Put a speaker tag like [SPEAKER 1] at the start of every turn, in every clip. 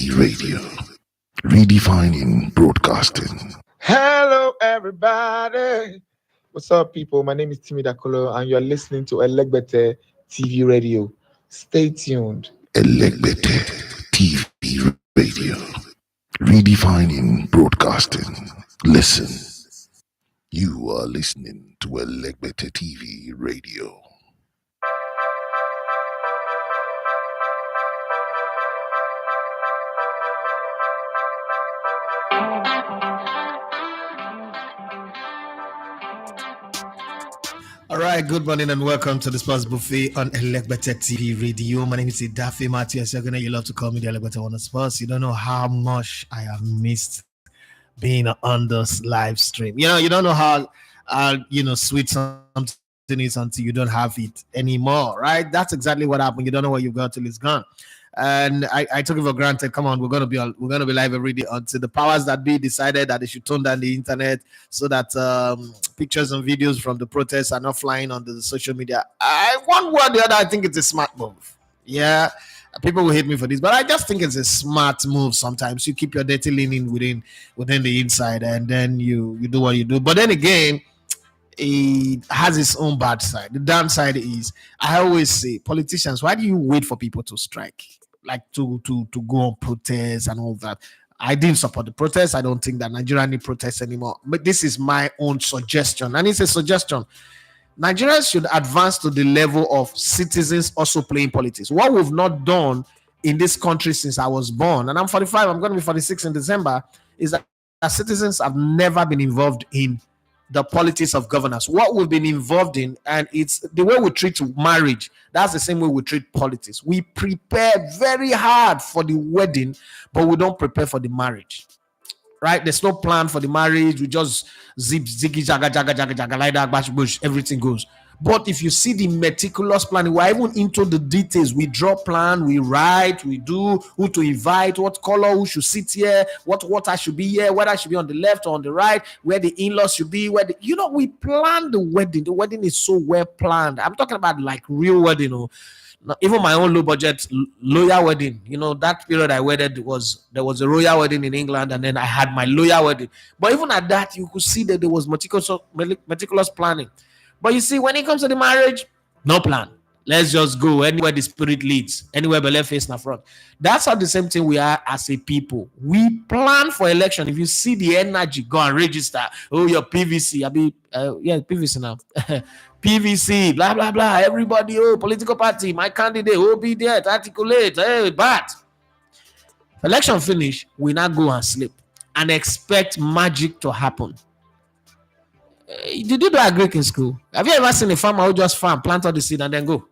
[SPEAKER 1] TV Radio, redefining broadcasting.
[SPEAKER 2] Hello, everybody. What's up, people? My name is Timmy Dakolo, and you're listening to Elegbete TV Radio. Stay tuned.
[SPEAKER 1] Elegbete TV Radio, redefining broadcasting. Listen. You are listening to Elegbete TV Radio.
[SPEAKER 3] All right, good morning and welcome to the Sports Buffet on Elegbete TV Radio. My name is Idafe Matthias. You love to call me the Elegbete on the Sports. You don't know how much I have missed being on this live stream. You don't know how, sweet something is until you don't have it anymore, right? That's exactly what happened. You don't know what you've got till it's gone. And I took it for granted. Come on, we're gonna be live every day until the powers that be decided that they should tone down the internet so that pictures and videos from the protests are not flying on the social media. One way or the other, I think it's a smart move. Yeah, people will hate me for this, but I just think it's a smart move. Sometimes you keep your dirty linen within the inside, and then you do what you do. But then again, it has its own bad side. The downside is, I always say, politicians, why do you wait for people to strike? Like to go on protests and all that. I didn't support the protests. I don't think that Nigeria need protests anymore. But this is my own suggestion. And it's a suggestion. Nigerians should advance to the level of citizens also playing politics. What we've not done in this country since I was born, and I'm 45, I'm going to be 46 in December, is that citizens have never been involved in the politics of governance. What we've been involved in, and it's the way we treat marriage, that's the same way we treat politics. We prepare very hard for the wedding, but we don't prepare for the marriage, right? There's no plan for the marriage. We just zip, ziggy, jaga, jaga, jaga, jaga, like that, bash, bush, everything goes. But if you see the meticulous planning, we're even into the details. We draw plan, we write, we do who to invite, what color, who should sit here, what water should be here, whether I should be on the left or on the right, where the in-laws should be, we plan the wedding. The wedding is so well planned. I'm talking about like real wedding, even my own low budget lawyer wedding. That period I wedded there was a royal wedding in England, and then I had my lawyer wedding. But even at that, you could see that there was meticulous planning. But you see, when it comes to the marriage, no plan. Let's just go anywhere the spirit leads, anywhere the left face in the front. That's how the same thing we are as a people. We plan for election. If you see the energy, go and register. Oh, your PVC. PVC now. PVC, blah, blah, blah. Everybody, political party, my candidate, be there, articulate. But election finish, we now go and sleep and expect magic to happen. Did you do agric in school? Have you ever seen a farmer who just plant all the seed and then go?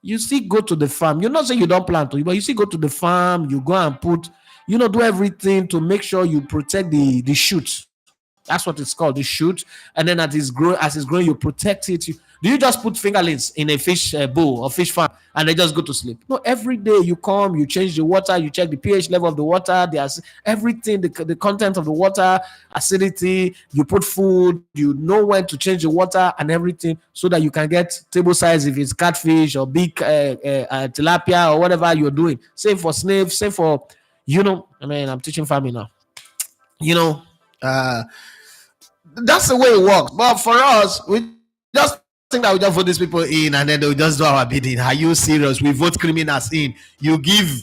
[SPEAKER 3] You still go to the farm. You're not saying you don't plant, but you still go to the farm. You go and do everything to make sure you protect the shoot. That's what it's called, the shoot. And then as it's growing, you protect it. Do you just put fingerlings in a fish bowl or fish farm and they just go to sleep? No, every day you come, you change the water, you check the pH level of the water, there's everything, the content of the water, acidity, you put food, you know when to change the water and everything so that you can get table size if it's catfish or big tilapia or whatever you're doing. Same for snails, same for, I'm teaching farming now. That's the way it works. But for us, we just think that we just vote these people in and then they'll just do our bidding. Are you serious? We vote criminals in. You give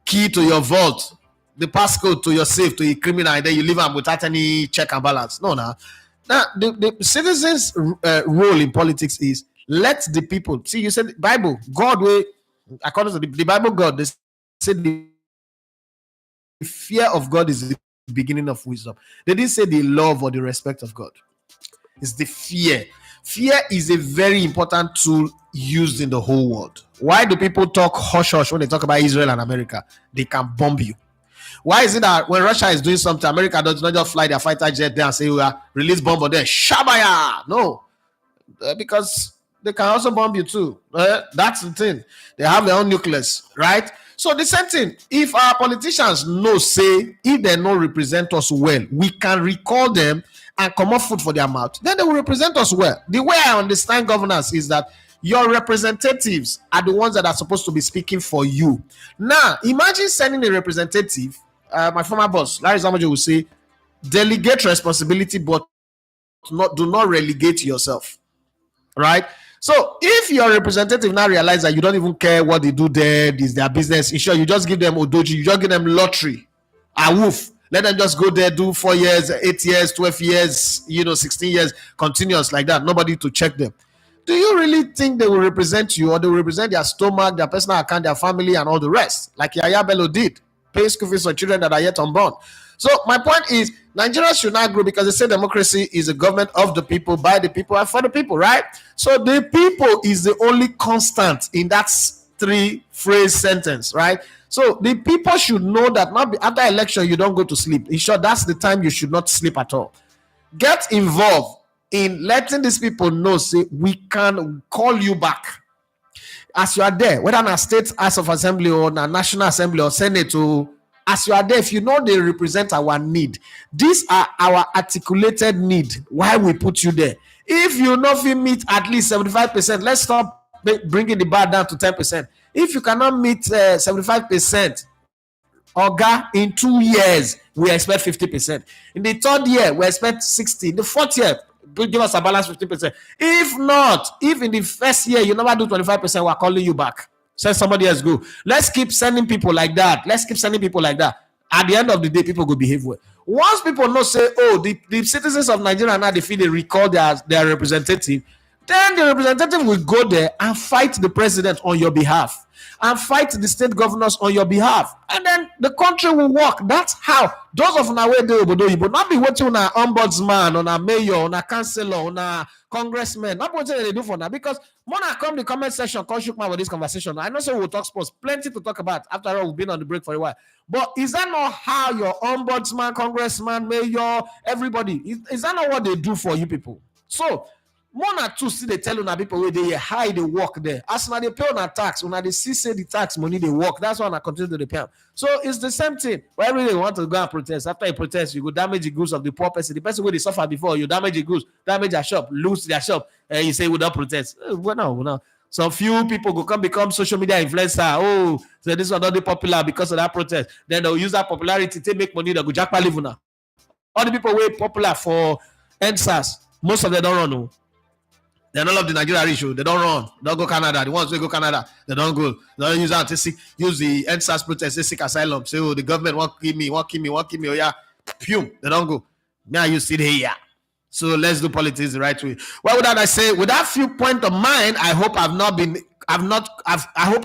[SPEAKER 3] key to your vote, the passcode to your safe to a criminal, and then you leave them without any check and balance. No. Now the citizens' role in politics is let the people see. You said Bible, God way, according to the Bible, God, they said the fear of God is the beginning of wisdom. They didn't say the love or the respect of God. It's the fear. Fear is a very important tool used in the whole world. Why do people talk hush hush when they talk about Israel and America? They can bomb you. Why is it that when Russia is doing something, America does not just fly their fighter jet there and say, we are release bomb on there, Shabaya? No. Because they can also bomb you too. That's the thing. They have their own nucleus, right? So the same thing, if our politicians say, if they don't represent us well, we can recall them and come up food for their mouth, then they will represent us well. The way I understand governance is that Your representatives are the ones that are supposed to be speaking for you. Now, imagine sending a representative. My former boss, Larry Zamajo, will say, delegate responsibility, but do not relegate yourself. Right? So if your representative now realize that you don't even care what they do there, this is their business, sure, you just give them odoji, you just give them lottery, a woof. Let them just go there, do 4 years, 8 years, 12 years, 16 years, continuous like that. Nobody to check them. Do you really think they will represent you, or they will represent their stomach, their personal account, their family, and all the rest, like Yaya Bello did, pay school fees for children that are yet unborn? So my point is, Nigeria should not grow because they say democracy is a government of the people, by the people, and for the people, right? So the people is the only constant in that three-phrase sentence, right? So the people should know that not after election you don't go to sleep. In short, that's the time you should not sleep at all. Get involved in letting these people know, say, we can call you back as you are there, whether in a state House of Assembly or a National Assembly or Senate, or as you are there, if you know they represent our need, these are our articulated need, why we put you there. If you not meet at least 75%, let's stop bringing the bar down to 10%. If you cannot meet 75%, Oga, in 2 years, we expect 50%. In the third year, we expect 60%. In the fourth year, give us a balance 50%. If not, if in the first year you never do 25%, we're calling you back. Send somebody else go. Let's keep sending people like that. At the end of the day, people will behave well. Once people know, say, oh, the citizens of Nigeria now, they feel they recall their representative, then the representative will go there and fight the president on your behalf, and fight the state governors on your behalf, and then the country will work. That's how those of our way they will not be waiting on our ombudsman, on our mayor, on our councillor, on our congressman. Not what they do for now, because when I come the comment section, call Shukma with this conversation. I know, so we'll talk sports, plenty to talk about. After all, we've been on the break for a while. But is that not how your ombudsman, congressman, mayor, everybody, is that not what they do for you people? So one or two see they tell you people where they hide they work there. As now they pay on a tax, when they see say the tax money they work, that's why I continue to pay. So it's the same thing. Why really want to go and protest? After you protest, you go damage the goods of the poor person. The person where they suffer before, you damage the goods, damage their shop, lose their shop, and you say we don't protest. Well, no. So few people go become social media influencer. Oh, so this was not popular because of that protest. Then they'll use that popularity to make money. They go jackpot live now. All the people were popular for NSAS, most of them don't run. No. They don't love the Nigeria issue. They don't run. They don't go Canada. The ones who go Canada, they don't go. They don't use that to use the NSAS protest to seek asylum. Say, oh, the government won't kill me. Oh, yeah. Pum. They don't go. Now you sit here. So let's do politics the right way. Well, with that I say, with that few point of mine, I hope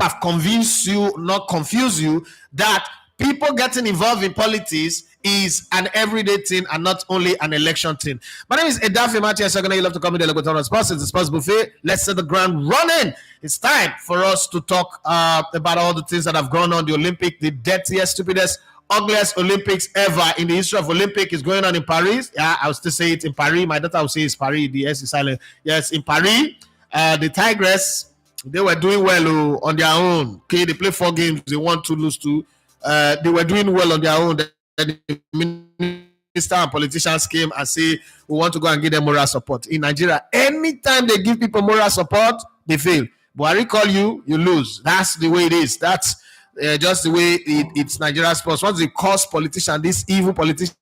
[SPEAKER 3] I've convinced you, not confused you, that people getting involved in politics is an everyday thing and not only an election thing. My name is Edafe Matias. You love to come to the Sports. It's the Sports Buffet. Let's set the ground running. It's time for us to talk about all the things that have gone on. The Olympic, the dirtiest, stupidest, ugliest Olympics ever in the history of Olympic is going on in Paris. Yeah, I'll still say it in Paris. My daughter will say it's Paris. The S is silent. Yes, in Paris. The Tigress, they were doing well on their own. Okay, they played 4 games. They won 2, lose 2. They were doing well on their own. The minister and politicians came and say, we want to go and give them moral support. In Nigeria, anytime they give people moral support, they fail. Buhari call you, you lose. That's the way it is. That's just the way it's Nigeria sports. Once they cause politicians, these evil politicians,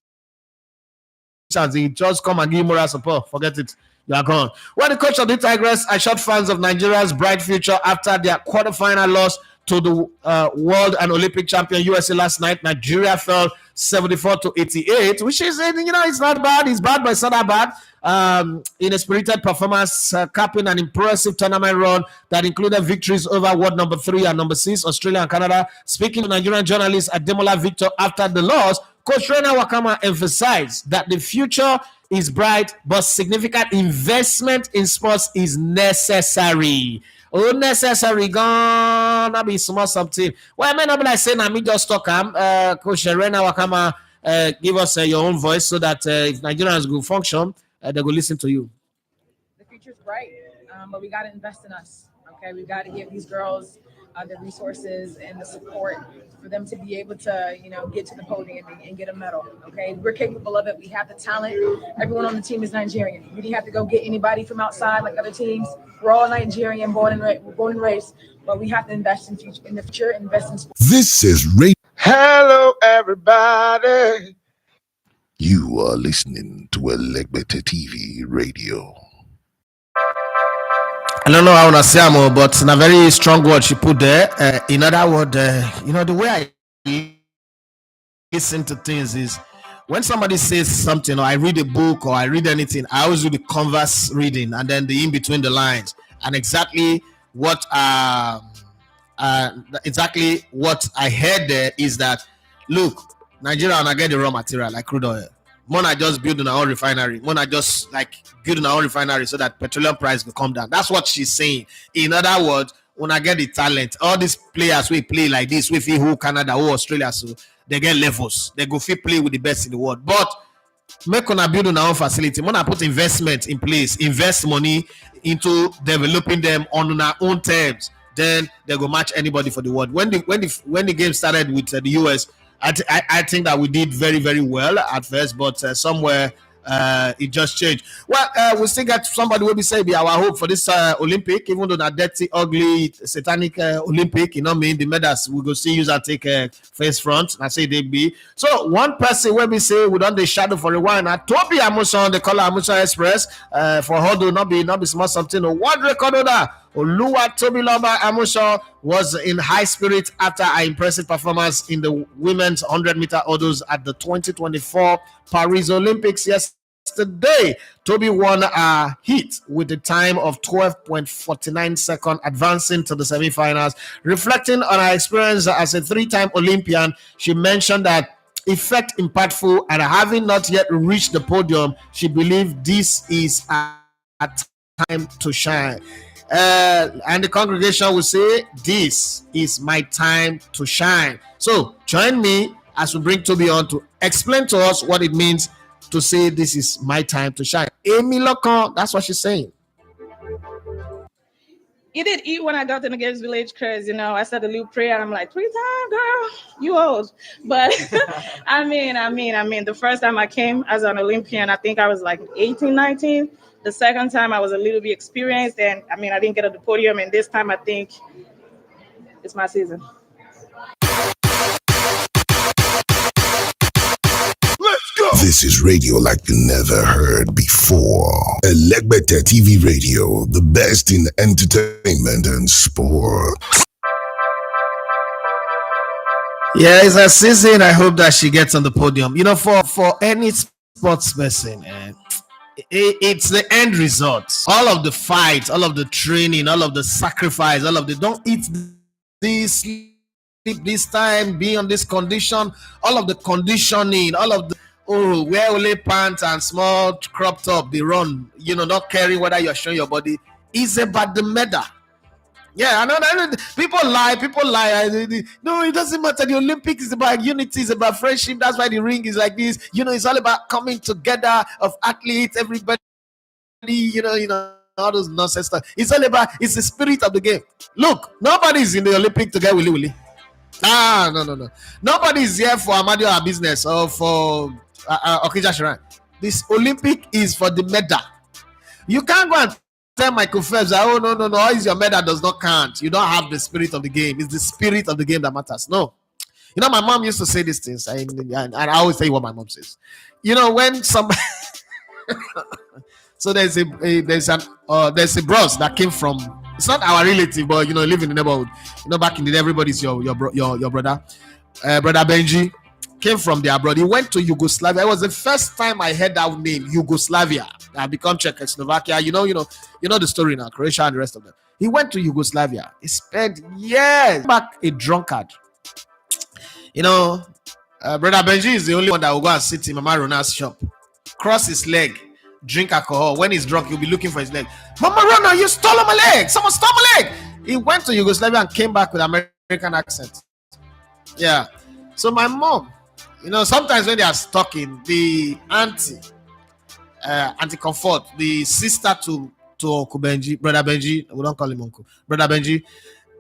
[SPEAKER 3] they just come and give moral support. Forget it. You are gone. Well, the coach of the Tigers assured fans of Nigeria's bright future after their quarterfinal loss to the world and Olympic champion USA last night. Nigeria fell 74-88, which is, it's not bad. It's bad, but it's not that bad. In a spirited performance, capping an impressive tournament run that included victories over world number 3 and number 6, Australia and Canada. Speaking to Nigerian journalist Ademola Victor after the loss, Coach Rena Wakama emphasized that the future is bright, but significant investment in sports is necessary. Unnecessary, gonna be small something. Well, I may not be like saying, I mean, just talk. Coach Rena Wakama, give us your own voice so that if Nigerians go function, they go listen to you.
[SPEAKER 4] The future's bright, but we got to invest in us. Okay, we got to give these girls the resources and the support for them to be able to, get to the podium and get a medal. Okay, we're capable of it. We have the talent. Everyone on the team is Nigerian. We didn't have to go get anybody from outside like other teams. We're all Nigerian, born and raised, but we have to invest in the future, invest in sports.
[SPEAKER 1] This is Radio.
[SPEAKER 2] Hello, everybody.
[SPEAKER 1] You are listening to Elegbete TV Radio.
[SPEAKER 3] I don't know how to say it, but in a very strong word she put there. In other words, the way I listen to things is when somebody says something, or I read a book, or I read anything, I always do the converse reading and then the in between the lines. And exactly what I heard there is that, look, Nigeria wanna get the raw material like crude oil. Mona just building our own refinery. Mona just building our own refinery so that petroleum price will come down. That's what she's saying. In other words, when I get the talent, all these players we play like this, with who Canada, who Australia, so they get levels. They go fit play with the best in the world. But make on build on our own facility. When I put investment in place, invest money into developing them on our own terms, then they go match anybody for the world. When the game started with the US, I think that we did very, very well at first, but somewhere it just changed. Well, we still got somebody will be saying be our hope for this Olympic, even though that dirty, ugly, satanic Olympic, the medals we go see use and take face front. I say they be. So one person will be say we done the shadow for a while. Now Toby Amuson, the color Amuson Express for Hodo, not be small something. What record that? Oluwa Tobiloba Amusha was in high spirit after an impressive performance in the women's 100-meter hurdles at the 2024 Paris Olympics yesterday. Toby won a heat with a time of 12.49 seconds, advancing to the semifinals. Reflecting on her experience as a three-time Olympian, she mentioned that effect impactful, and having not yet reached the podium, she believed this is a time to shine. And the congregation will say, this is my time to shine. So join me as we bring Toby on to explain to us what it means to say this is my time to shine. Amy Locon, that's what she's saying.
[SPEAKER 4] You did eat when I got in the Games Village because, I said a little prayer and I'm like, 3 times, girl, you old. But I mean, the first time I came as an Olympian, I think I was like 18, 19. The second time I was a little bit experienced and I didn't get at the podium. And this time I think it's my season.
[SPEAKER 1] Let's go. This is radio like you never heard before. Elegbete TV Radio, the best in entertainment and sport.
[SPEAKER 3] Yeah, it's a season. I hope that she gets on the podium. For any sports person, it's the end result. All of the fights, all of the training, all of the sacrifice, all of the don't eat this, sleep this time, be on this condition, all of the conditioning, all of the wear only pants and small crop top, they run, not caring whether you're showing your body. It's about the medal. Yeah, I know. People lie. No, it doesn't matter. The Olympics is about unity, it's about friendship. That's why the ring is like this. It's all about coming together of athletes, everybody, all those nonsense stuff. It's the spirit of the game. Look, nobody's in the Olympic to get willy. No. Nobody's here for Amadio business or for Okija Sharan. This Olympic is for the medal. You can't go and tell Michael Phelps, no, all is your medal does not count. You don't have the spirit of the game. It's the spirit of the game that matters. No. My mom used to say these things, and I always tell you what my mom says. When somebody so there's a bros that came from, it's not our relative, but live in the neighborhood. Back in the day, everybody's your brother. Brother Benji came from their abroad. He went to Yugoslavia. It was the first time I heard that name, Yugoslavia. I become Czechoslovakia. You know the story now, Croatia and the rest of them. He went to Yugoslavia. He spent years back a drunkard. Brother Benji is the only one that will go and sit in Mama Rona's shop, cross his leg, drink alcohol. When he's drunk, he'll be looking for his leg. Mama Rona, you stole my leg. Someone stole my leg. He went to Yugoslavia and came back with American accent. Yeah. So my mom, sometimes when they are talking, the auntie Comfort, the sister to Uncle Benji, Brother Benji, we don't call him Uncle, Brother Benji,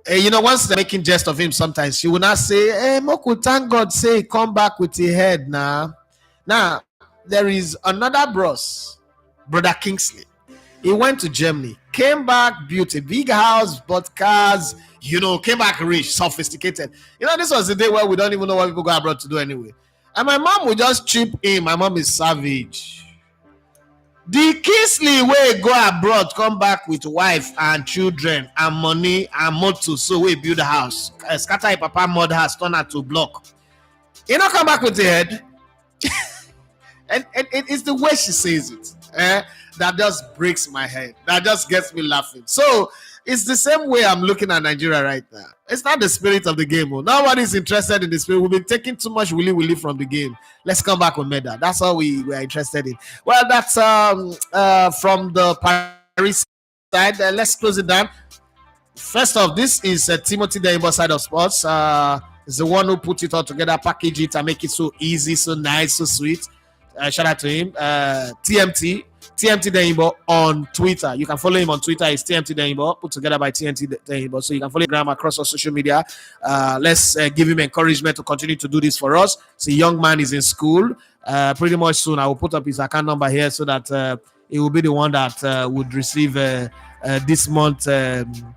[SPEAKER 3] Once they're making jest of him, sometimes she will not say, "Hey, Moku, thank God, say come back with your head now." Now there is another bros, brother Kingsley. He went to Germany, came back, built a big house, bought cars, came back rich, sophisticated. This was the day where we don't even know what people go abroad to do anyway. And my mom would just chip in. My mom is savage. The Kingsley way go abroad, come back with wife and children and money and motor, so we build a house. Scatter a papa mud house, turn her to block. Come back with the head. and it's the way she says it. That just breaks my head. That just gets me laughing. So it's the same way I'm looking at Nigeria right now. It's not the spirit of the game. Nobody's interested in the spirit. We've been taking too much willy from the game. Let's come back on Meda. That's all we are interested in. Well, that's from the Paris side. Let's close it down. First off, this is Timothy Daimbo side of sports. Is the one who put it all together, package it, and make it so easy, so nice, so sweet. Shout out to him. TMT Daimbo on Twitter. You can follow him on Twitter. It's TMT Daimbo, put together by TMT Daimbo. So you can follow him across our social media. Let's give him encouragement to continue to do this for us. So young man is in school. Pretty much soon I will put up his account number here so that he will be the one that would receive this month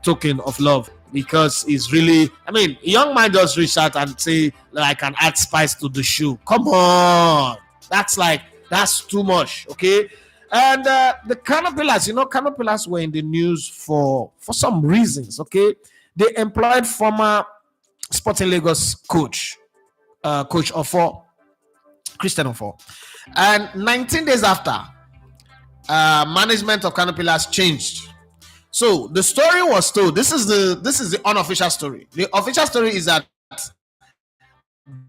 [SPEAKER 3] token of love, because it's really, a young man just reach out and say, I can add spice to the shoe. Come on. That's too much. Okay. And the Cano Pillars, Cano Pillars were in the news for some reasons. Okay. They employed former Sporting Lagos coach Ofo, Christian Ofo. And 19 days after, management of Cano Pillars changed. So the story was told. This is the unofficial story. The official story is that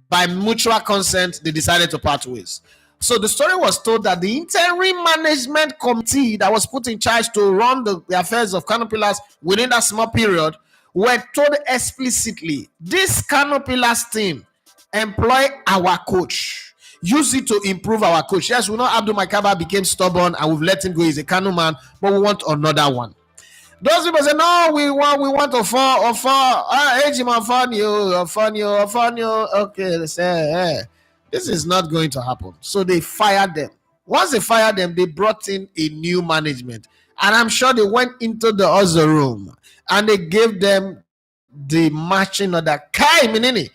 [SPEAKER 3] by mutual consent, they decided to part ways. So the story was told that the interim management committee that was put in charge to run the affairs of Cano Pillars within that small period were told explicitly, this Cano Pillars team employ our coach. Use it to improve our coach. Yes, we know Abdul Makaba became stubborn and we've let him go. He's a Kano man, but we want another one. Those people say, no, we want to fall. Okay, they say, this is not going to happen. So they fired them. Once they fired them, they brought in a new management. And I'm sure they went into the other room and they gave them the matching order. Kai Minini,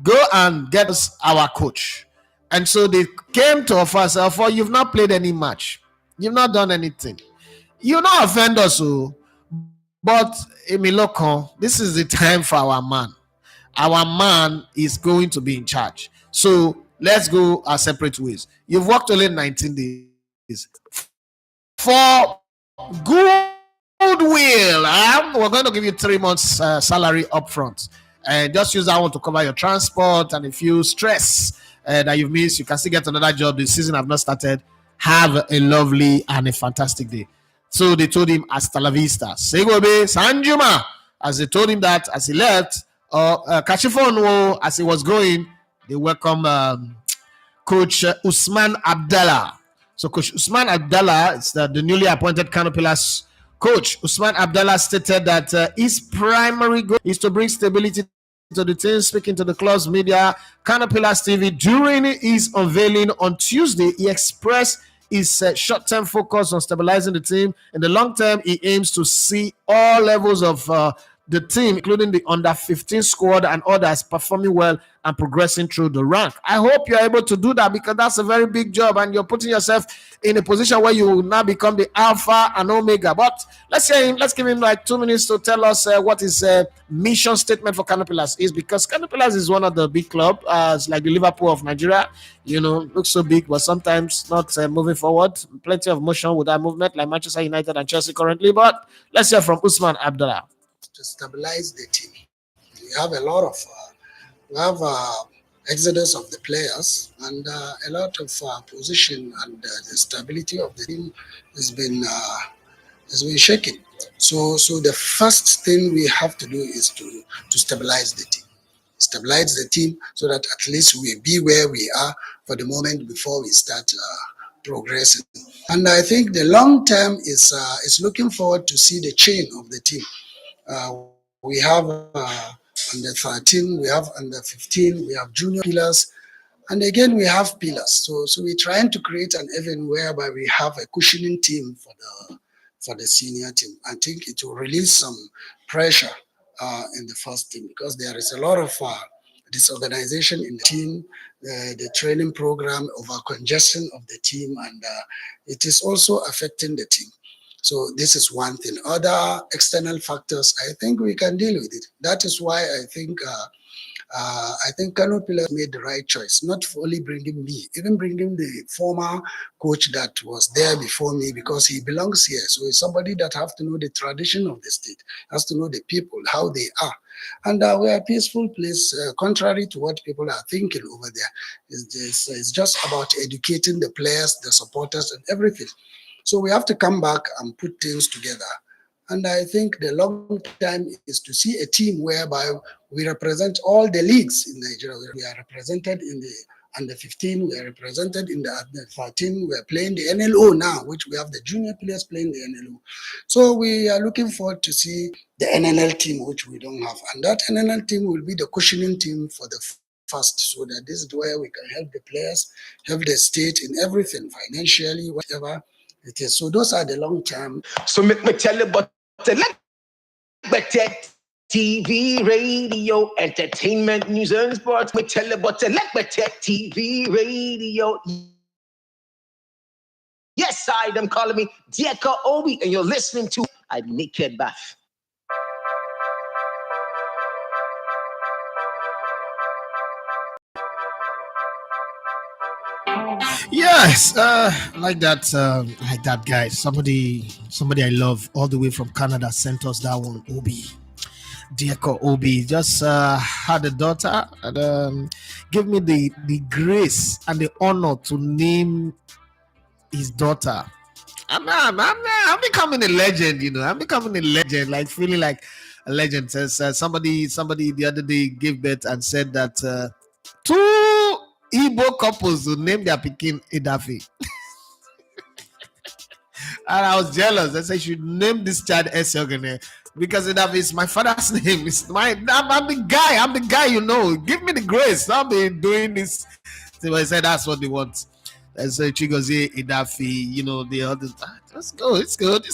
[SPEAKER 3] go and get us our coach. And so they came to offer, you've not played any match. You've not done anything. You not offend us, but Emiloko, this is the time for our man. Our man is going to be in charge. So let's go our separate ways. You've worked only 19 days. For goodwill, we're going to give you 3 months salary up front. And just use that one to cover your transport and if you stress that you've missed, you can still get another job. The season have not started. Have a lovely and a fantastic day. So they told him, hasta la vista. Segobe, Sanjuma. As they told him that, as he left, Kachifon, as he was going, they welcome Coach Usman Abdallah. So Coach Usman Abdallah is the newly appointed Cano Pillars coach. Usman Abdallah stated that his primary goal is to bring stability to the team. Speaking to the club's media, Cano Pillars TV, during his unveiling on Tuesday, he expressed his short-term focus on stabilizing the team. In the long term, he aims to see all levels of the team, including the under-15 squad and others, performing well and progressing through the rank. I hope you're able to do that because that's a very big job and you're putting yourself in a position where you will now become the alpha and omega. But let's give him like 2 minutes to tell us what his mission statement for Cano Pillars is, because Cano Pillars is one of the big clubs, it's like the Liverpool of Nigeria. Looks so big, but sometimes not moving forward. Plenty of motion with that movement, like Manchester United and Chelsea currently. But let's hear from Usman Abdallah.
[SPEAKER 5] To stabilize the team, we have a lot of exodus of the players, and a lot of position and the stability of the team has been shaken. So the first thing we have to do is to stabilize the team. Stabilize the team so that at least we be where we are for the moment before we start progressing. And I think the long term is looking forward to see the change of the team. We have under 13, we have under 15, we have junior pillars, and again we have pillars. So we're trying to create an event whereby we have a cushioning team for the senior team. I think it will release some pressure in the first team, because there is a lot of disorganization in the team, the training program, over congestion of the team, and it is also affecting the team. So this is one thing. Other external factors, I think we can deal with it. That is why I think Cano Pillars made the right choice, not only bringing me, even bringing the former coach that was there before me, because he belongs here. So it's somebody that have to know the tradition of the state, has to know the people, how they are. And we are a peaceful place, contrary to what people are thinking over there. It's just about educating the players, the supporters, and everything. So we have to come back and put things together. And I think the long time is to see a team whereby we represent all the leagues in Nigeria. We are represented in the under 15, we are represented in the under 13. We are playing the NLO now, which we have the junior players playing the NLO. So we are looking forward to see the NNL team, which we don't have. And that NNL team will be the cushioning team for the first, so that this is where we can help the players, help the state in everything, financially, whatever it is. So those are the long term.
[SPEAKER 2] So make me tell you about the better TV, radio, entertainment, news and sports. Me tell you about the better TV, radio. Yes, I'm calling me Dieko Obi, and you're listening to A Naked Bath.
[SPEAKER 3] Yes, like that guy. Somebody I love all the way from Canada sent us that one. Obi, Dieko Obi, just had a daughter, and gave me the grace and the honor to name his daughter. I'm becoming a legend, you know. I'm becoming a legend, like feeling like a legend. Says somebody the other day gave birth and said that two Igbo couples will name their pikin Idafi. And I was jealous. I said, you should name this child Esiogene, because Idafi is my father's name. I'm the guy, you know. Give me the grace. I'll be doing this. So I said that's what they want. And so Chigozie, Idafi, you know, the others. Let's go. It's good.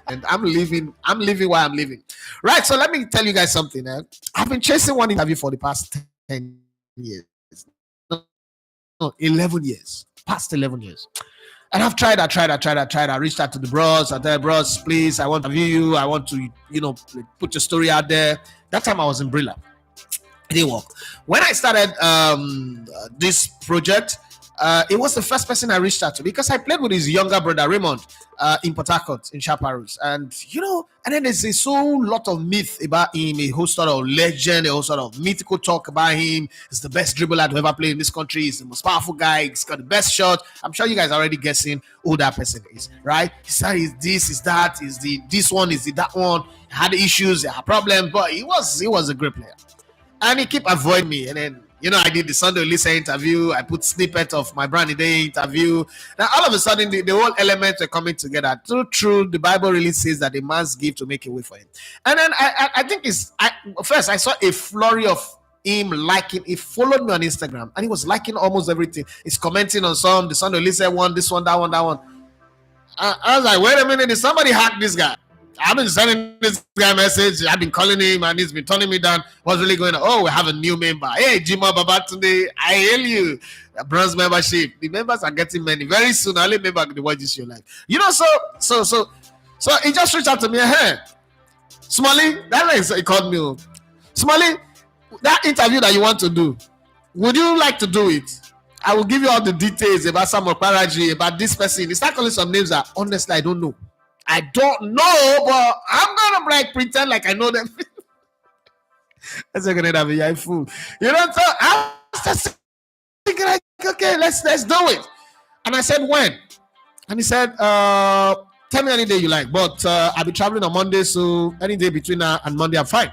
[SPEAKER 3] And I'm living while I'm living. Right. So let me tell you guys something. I've been chasing one interview for the past 10 years. No, 11 years. Past 11 years. And I've tried. I reached out to the bros. I said, bros, please, I want to interview you. I want to, you know, put your story out there. That time I was in Brilla. It didn't work. When I started this project, it was the first person I reached out to, because I played with his younger brother Raymond in Port Harcourt, in Chaparros, and you know, and then there's a lot of myth about him, a whole sort of legend, a whole sort of mythical talk about him. He's the best dribbler to ever play in this country. He's the most powerful guy. He's got the best shot. I'm sure you guys are already guessing who that person is, right? He said he's this, is that, is the this one, is the that one. He had issues, he had problems, but he was a great player. And he kept avoiding me. And then, you know, I did the Sunday Lisa interview. I put snippet of my Brandy Day interview. Now, all of a sudden, the whole elements are coming together. True, the Bible really says that a man's give to make a way for him. And then I think first I saw a flurry of him liking. He followed me on Instagram, and he was liking almost everything. He's commenting on some, the Sunday Lisa one, this one, that one. I was like, wait a minute, did somebody hack this guy? I've been sending this guy a message. I've been calling him, and he's been turning me down. What's really going on? Oh, we have a new member. Hey, Jima Babatunde, I hail you. A bronze membership. The members are getting many. Very soon, I'll let member the watch this show live. You know, so he just reached out to me. Hey, Smalley, he called me. Smalley, that interview that you want to do, would you like to do it? I will give you all the details about Samuel Paraji, about this person. He started calling some names that honestly I don't know. I don't know, but I'm gonna pretend like I know them. That's gonna be a fool. You know, so I was just thinking like, okay, let's do it. And I said, when? And he said, tell me any day you like, but I'll be traveling on Monday, so any day between now and Monday I'm fine.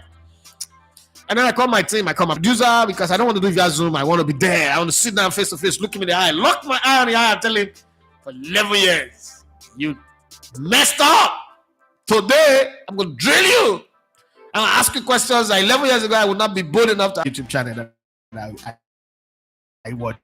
[SPEAKER 3] And then I call my team, I call my producer, because I don't want to do via Zoom. I want to be there. I want to sit down face to face, look him in the eye, lock my eye on the eye, and tell him, for 11 years, you messed up. Today, I'm going to drill you. I'll ask you questions that 11 years ago I would not be bold enough to YouTube channel that I watch.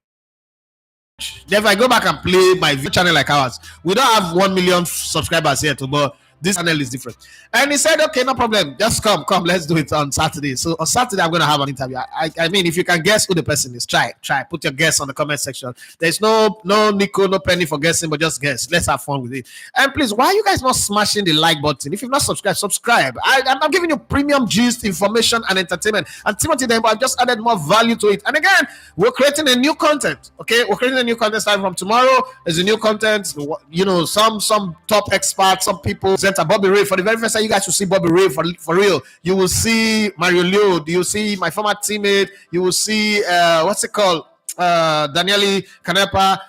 [SPEAKER 3] If I go back and play my video channel like ours, we don't have 1 million subscribers here too, but this channel is different. And he said, okay, no problem. Just come, let's do it on Saturday. So on Saturday, I'm going to have an interview. I mean, if you can guess who the person is, try. Put your guess on the comment section. There's no nickel, no penny for guessing, but just guess. Let's have fun with it. And please, why are you guys not smashing the like button? If you've not subscribed, subscribe. I'm not giving you premium gist, information, and entertainment. And Timothy Dembo, I've just added more value to it. And again, we're creating a new content. Okay, we're creating a new content starting from tomorrow. There's a new content. You know, some top experts, some people. Bobby Ray, for the very first time, you guys will see Bobby Ray for real. You will see Mario Leo. You will see my former teammate. You will see what's it called? Daniele Canepa.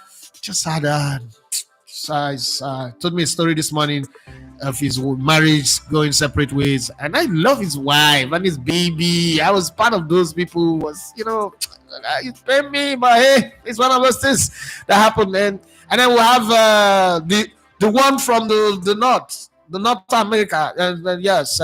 [SPEAKER 3] Just had told me a story this morning of his marriage going separate ways, and I love his wife and his baby. I was part of those people who was, it's paid me, but hey, it's one of those things that happened. And then we'll have the one from the north. The North America, yes,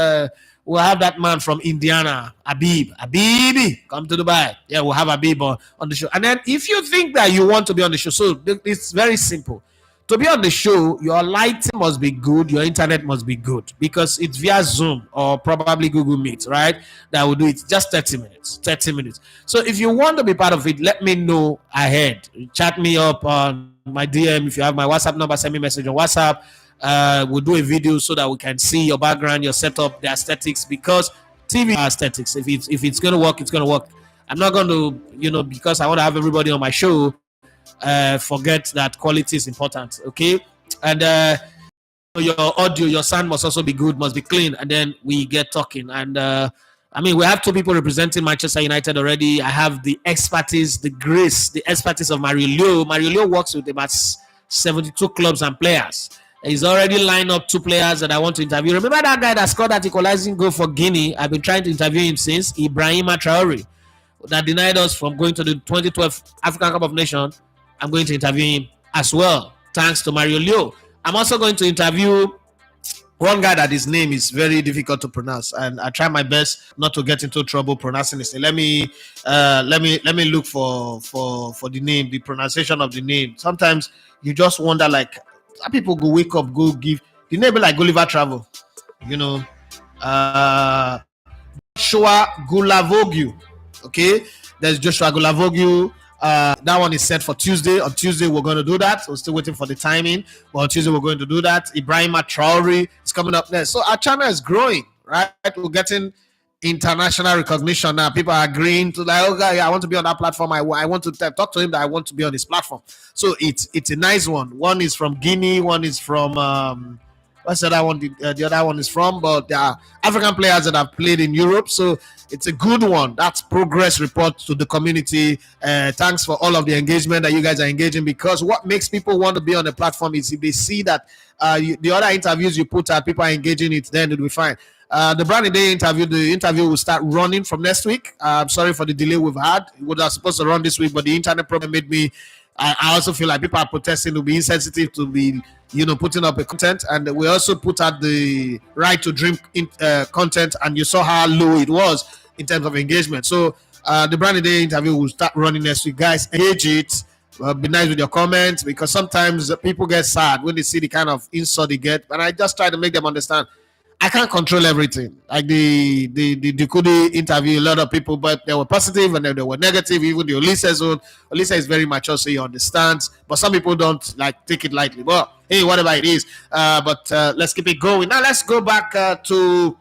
[SPEAKER 3] we'll have that man from Indiana, Abibi, come to Dubai. Yeah, we'll have Abib on the show. And then if you think that you want to be on the show, so it's very simple. To be on the show, your lighting must be good, your internet must be good, because it's via Zoom or probably Google Meet, right? That will do it just 30 minutes. So if you want to be part of it, let me know ahead. Chat me up on my DM. If you have my WhatsApp number, send me a message on WhatsApp. We'll do a video so that we can see your background, your setup, the aesthetics, because TV aesthetics. If it's going to work, it's going to work. I'm not going to, because I want to have everybody on my show, forget that quality is important, okay? And your audio, your sound must also be good, must be clean, and then we get talking. And we have 2 people representing Manchester United already. I have the expertise, the grace, the expertise of Mario Leo. Mario Leo works with about 72 clubs and players. He's already lined up 2 players that I want to interview. Remember that guy that scored that equalizing goal for Guinea? I've been trying to interview him since. Ibrahima Traore, that denied us from going to the 2012 African Cup of Nations. I'm going to interview him as well, thanks to Mario Leo. I'm also going to interview one guy that his name is very difficult to pronounce, and I try my best not to get into trouble pronouncing his name. Let me look for the name, the pronunciation of the name. Sometimes you just wonder, like, people go wake up, go give the name like Gulliver Travel, Joshua Gulavoglu. Okay, there's Joshua Gulavoglu. That one is set for Tuesday. On Tuesday, we're going to do that. We're still waiting for the timing, but on Tuesday, we're going to do that. Ibrahima Traore is coming up there. So our channel is growing, right? We're getting international recognition now. People are agreeing to, like, okay, I want to be on that platform. I want to talk to him that I want to be on his platform. So it's a nice one. One is from Guinea. One is from what's the other one? The other one is from, but there are African players that have played in Europe. So it's a good one. That's progress report to the community. Thanks for all of the engagement that you guys are engaging, because what makes people want to be on the platform is if they see that the other interviews you put out, people are engaging it, then it'll be fine. The Brownie Day interview, the interview will start running from next week. I'm sorry for the delay we've had. It was supposed to run this week, but the internet problem made me. I also feel like people are protesting to be insensitive to be, putting up a content. And we also put out the right to dream content, and you saw how low it was in terms of engagement. So the Brownie Day interview will start running next week. Guys, engage it. Be nice with your comments, because sometimes people get sad when they see the kind of insult they get. And I just try to make them understand I can't control everything. Like the Kudi interview, a lot of people, but they were positive and then they were negative. Even the Olisa zone. Olisa is very mature, so he understands. But some people don't take it lightly. Well, hey, whatever it is. But let's keep it going. Now let's go back to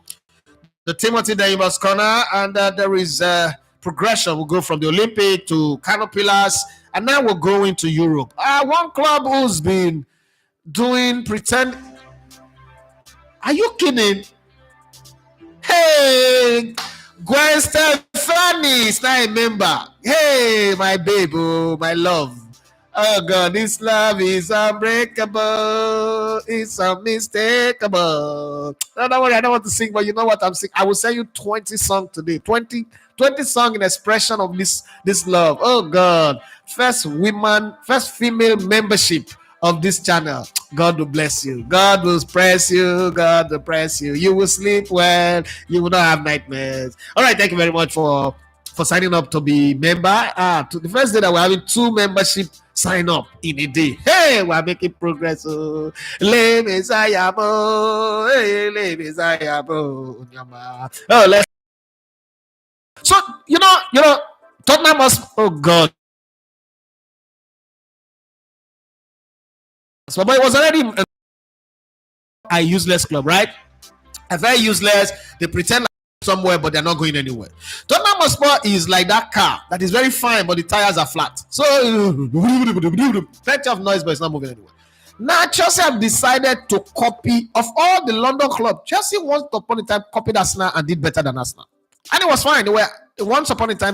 [SPEAKER 3] the Timothy Dembo's corner, and there is progression. We'll go from the Olympic to Cano Pillars, and now we're going to Europe. One club who's been doing pretend. Are you kidding? Hey, Gwen Stefani is not a member. Hey, my baby, my love. Oh God, this love is unbreakable. It's unmistakable. No, don't worry, I don't want to sing, but you know what I'm singing. I will send you 20 songs today. 20 songs in expression of this love. Oh God. First female membership of this channel. God will bless you. God will press you. God will press you. You will sleep well. You will not have nightmares. All right. Thank you very much for signing up to be member. To the first day that we're having 2 membership sign up in a day. Hey, we're making progress. Oh, let's. Oh, let's. So Tottenham must. Oh God. So, but it was already a useless club, right? A very useless. They pretend like somewhere, but they're not going anywhere. Tottenham Hotspur is like that car that is very fine, but the tires are flat. So plenty of noise, but it's not moving anywhere. Now Chelsea have decided to copy of all the London clubs. Chelsea once upon a time copied Arsenal and did better than Arsenal, and it was fine. They were once upon a time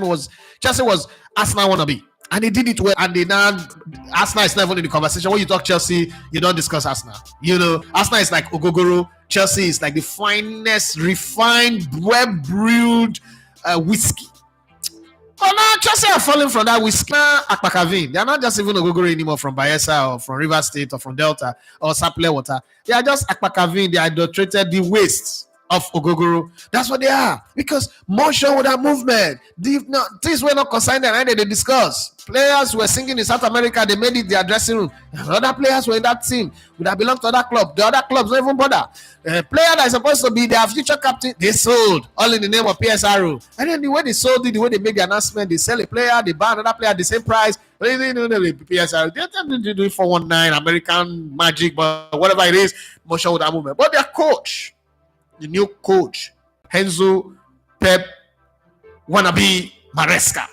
[SPEAKER 3] Chelsea was Arsenal wannabe. And they did it well, and they now Arsenal is never in the conversation. When you talk Chelsea, you don't discuss Arsenal. Arsenal is like Ogogoro. Chelsea is like the finest, refined, well-brewed whiskey. Oh no, Chelsea are falling from that whiskey. Akpakavin. They are not just even Ogogoro anymore from Bayelsa or from River State or from Delta or Saple Water. They are just Akpakavin. They adulterated the wastes of Ogogoro. That's what they are. Because motion without movement. Things were not concerned and they discuss. Players were singing in South America, they made it their dressing room. Other players were in that team, would have belonged to other club. The other clubs don't even bother. A player that is supposed to be their future captain, they sold, all in the name of PSRO. And then the way they sold it, the way they make the announcement, they sell a player, they buy another player at the same price. PSRO, they do it for 19 American magic, but whatever it is, motion without movement. But their coach, the new coach, Enzo Pep wannabe Maresca.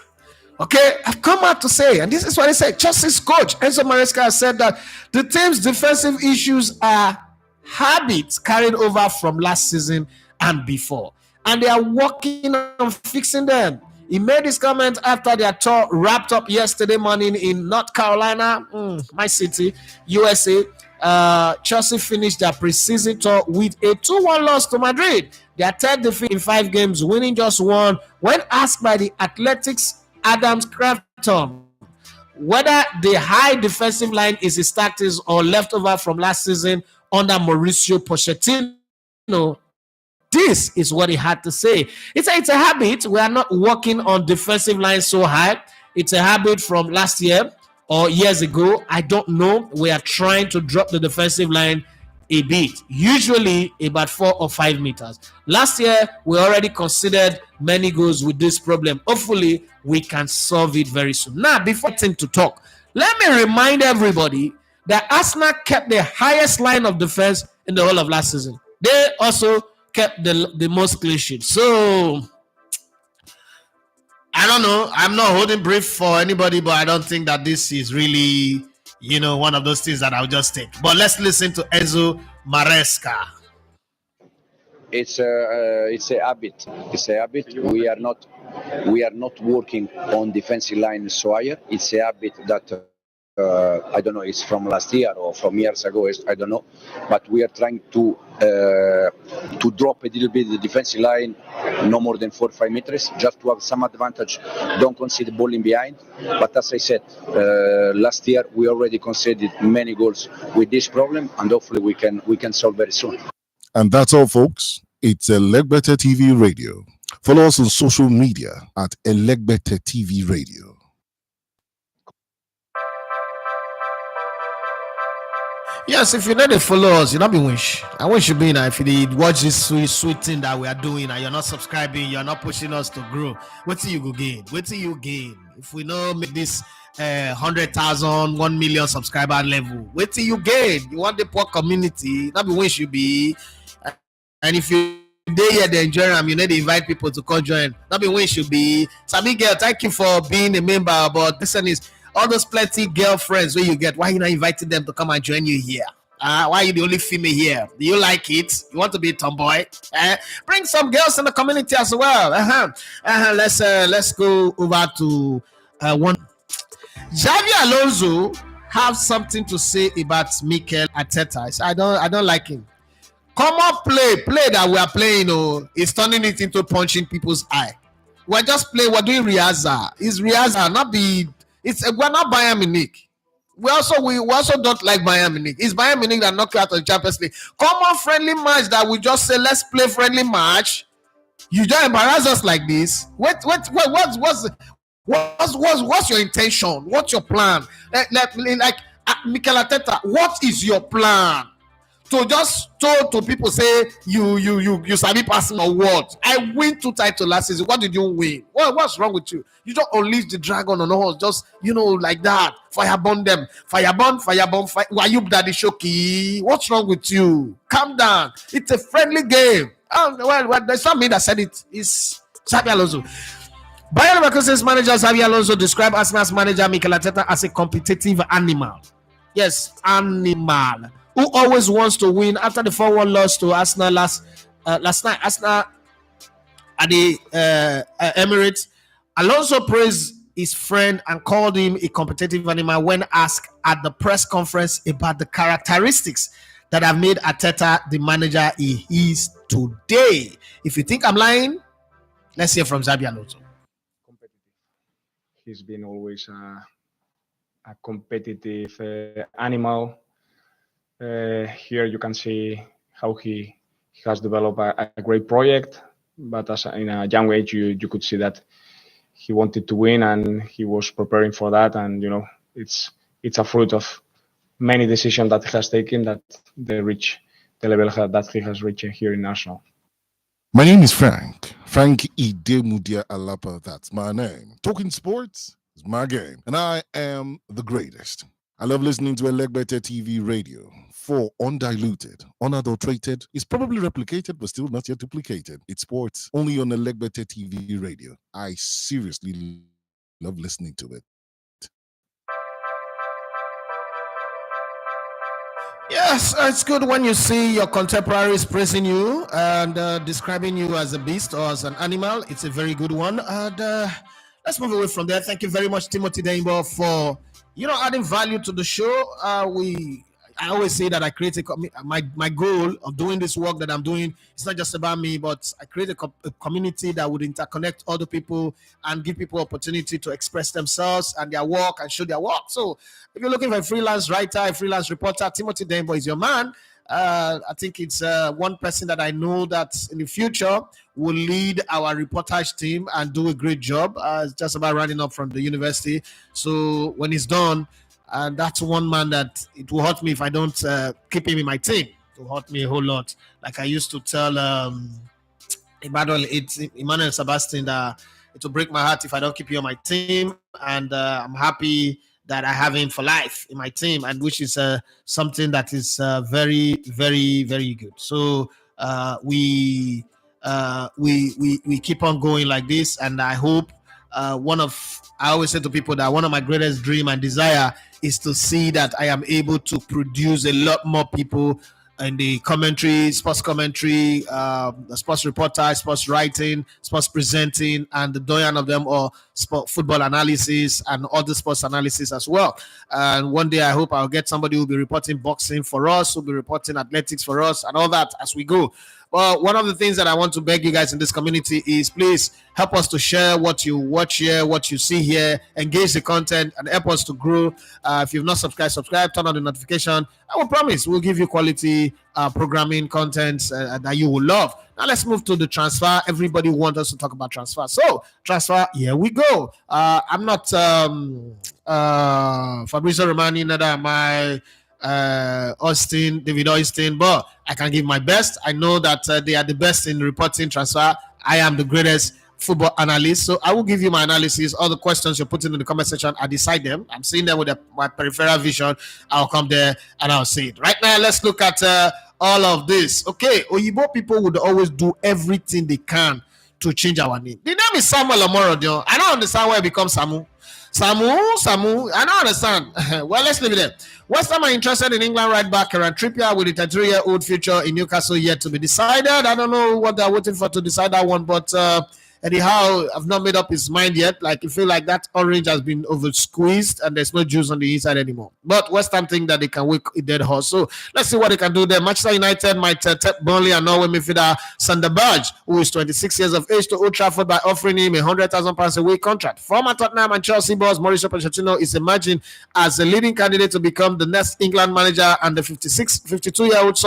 [SPEAKER 3] Okay, I've come out to say, and this is what he said. Chelsea's coach, Enzo Maresca, said that the team's defensive issues are habits carried over from last season and before, and they are working on fixing them. He made this comment after their tour wrapped up yesterday morning in North Carolina, my city, USA. Chelsea finished their preseason tour with a 2-1 loss to Madrid. Their third defeat in 5 games, winning just 1. When asked by the Athletics' Adams Crafton whether the high defensive line is his tactics or leftover from last season under Mauricio Pochettino, this is what he had to say. It's a habit. We are not working on defensive line so high. It's a habit from last year or years ago. I don't know. We are trying to drop the defensive line a bit, usually about 4 or 5 meters. Last year, we already considered many goals with this problem. Hopefully, we can solve it very soon. Now, before I to talk, let me remind everybody that Arsenal kept the highest line of defense in the whole of last season. They also kept the most clean sheets. So, I don't know. I'm not holding brief for anybody, but I don't think that this is really, one of those things that I'll just take. But let's listen to Enzo Maresca.
[SPEAKER 6] It's a habit. It's a habit. We are not working on defensive line so higher. It's a habit that I don't know. It's from last year or from years ago. I don't know. But we are trying to drop a little bit the defensive line, no more than 4 or 5 meters, just to have some advantage. Don't concede ball in behind. But as I said, last year we already conceded many goals with this problem, and hopefully we can solve very soon.
[SPEAKER 1] And that's all, folks. It's Elegbete TV Radio. Follow us on social media at Elegbete TV Radio.
[SPEAKER 3] Yes, if you know they follow us, you not be wish. I wish you be now. If you watch this sweet thing that we are doing and you're not subscribing, you're not pushing us to grow. What till you go gain? What till you gain? If we know make this 100,000, 1 million subscriber level, what till you gain? You want the poor community? Not be wish you be. And if you here they enjoy them, you need to invite people to come join. Not be wish you be. Sami girl, thank you for being a member. But listen is. All those plenty girlfriends where you get, why you not inviting them to come and join you here? Why are you the only female here? Do you like it? You want to be a tomboy? Bring some girls in the community as well. Let's go over to one. Xavi Alonso have something to say about Mikel Arteta. I don't like him. Come up, play that we are playing. Is turning it into punching people's eye. We're just playing. We're doing Riaza. It's Riaza, not be. We're not Bayern Munich. We also don't like Bayern Munich. It's Bayern Munich that knocked you out of the Champions League. Common friendly match that we just say let's play friendly match. You don't embarrass us like this. What's your intention? What's your plan? Like Mikel Arteta, what is your plan? To just told to people say you sabi passing or what? I win 2 titles last season. What did you win? What's wrong with you? You don't unleash the dragon on us, just like that. Fireburn them, fireburn. Wayub Daddy Shoki. What's wrong with you? Calm down. It's a friendly game. Well, there's not me that said it. It's Xabi Alonso. Bayern Leverkusen's manager Xabi Alonso described Arsenal's manager Mikel Arteta as a competitive animal. Yes, animal who always wants to win. After the 4-1 loss to Arsenal last night, Arsenal at the Emirates, Alonso praised his friend and called him a competitive animal when asked at the press conference about the characteristics that have made Arteta the manager he is today. If you think I'm lying, let's hear from Xabi Alonso.
[SPEAKER 7] Competitive. He's been always a competitive animal. Here you can see how he has developed a great project, but in a young age you could see that he wanted to win and he was preparing for that, and it's a fruit of many decisions that he has taken that they reach the level that he has reached here in Arsenal.
[SPEAKER 1] My name is Frank Idemudia Alapa. That's my name. Talking sports is my game, and I am the greatest. I love listening to Elegbete TV radio. For undiluted, unadulterated, it's probably replicated, but still not yet duplicated. It's sports only on Elegbete TV radio. I seriously love listening to it.
[SPEAKER 3] Yes, it's good when you see your contemporaries praising you and describing you as a beast or as an animal. It's a very good one. And let's move away from there. Thank you very much, Timothy Daimbo, for adding value to the show. I always say that I create my goal of doing this work that I'm doing. It's not just about me, but I create a community that would interconnect other people and give people opportunity to express themselves and their work and show their work. So if you're looking for a freelance writer, a freelance reporter, Timothy Daimbo is your man. I think it's one person that I know that in the future will lead our reportage team and do a great job. It's just about running up from the university. So when it's done, and that's one man that it will hurt me if I don't keep him in my team. It will hurt me a whole lot. Like I used to tell Emmanuel Sebastian that it will break my heart if I don't keep you on my team. And I'm happy that I have him for life in my team, and which is something that is very, very, very good. So we keep on going like this, and I hope I always say to people that one of my greatest dream and desire is to see that I am able to produce a lot more people in the commentary, sports commentary, sports reporter, sports writing, sports presenting, and the doyen of them or football analysis and other sports analysis as well. And one day I hope I'll get somebody who'll be reporting boxing for us, who'll be reporting athletics for us, and all that as we go. Well, one of the things that I want to beg you guys in this community is please help us to share what you watch here, what you see here, engage the content, and help us to grow. If you've not subscribe, turn on the notification. I will promise we'll give you quality programming content that you will love. Now let's move to the transfer. Everybody wants us to talk about transfer. So transfer, here we go. I'm not Fabrizio Romani, neither am I David Austin, but I can give my best. I know that they are the best in reporting transfer. I am the greatest football analyst, so I will give you my analysis. All the questions you're putting in the comment section, I decide them. I'm seeing them with my peripheral vision. I'll come there and I'll see it. Right now, let's look at all of this. Okay, Oyibo people would always do everything they can to change our name. The name is Samuel Omorodio. I don't understand why it becomes Samu. Samu. I don't understand. Well, let's leave it there. West Ham are interested in England right back Kieran Trippier with a 33-year-old future in Newcastle yet to be decided. I don't know what they're waiting for to decide that one, but Eddie Howe have not made up his mind yet. Like, you feel like that orange has been over squeezed and there's no juice on the inside anymore. But West Ham think that they can wake a dead horse. So let's see what they can do there. Manchester United might tap Burnley and Norway midfielder Sander Berge, who is 26 years of age, to Old Trafford by offering him £100,000 a week contract. Former Tottenham and Chelsea boss Mauricio Pochettino is emerging as a leading candidate to become the next England manager, and the 52-year-old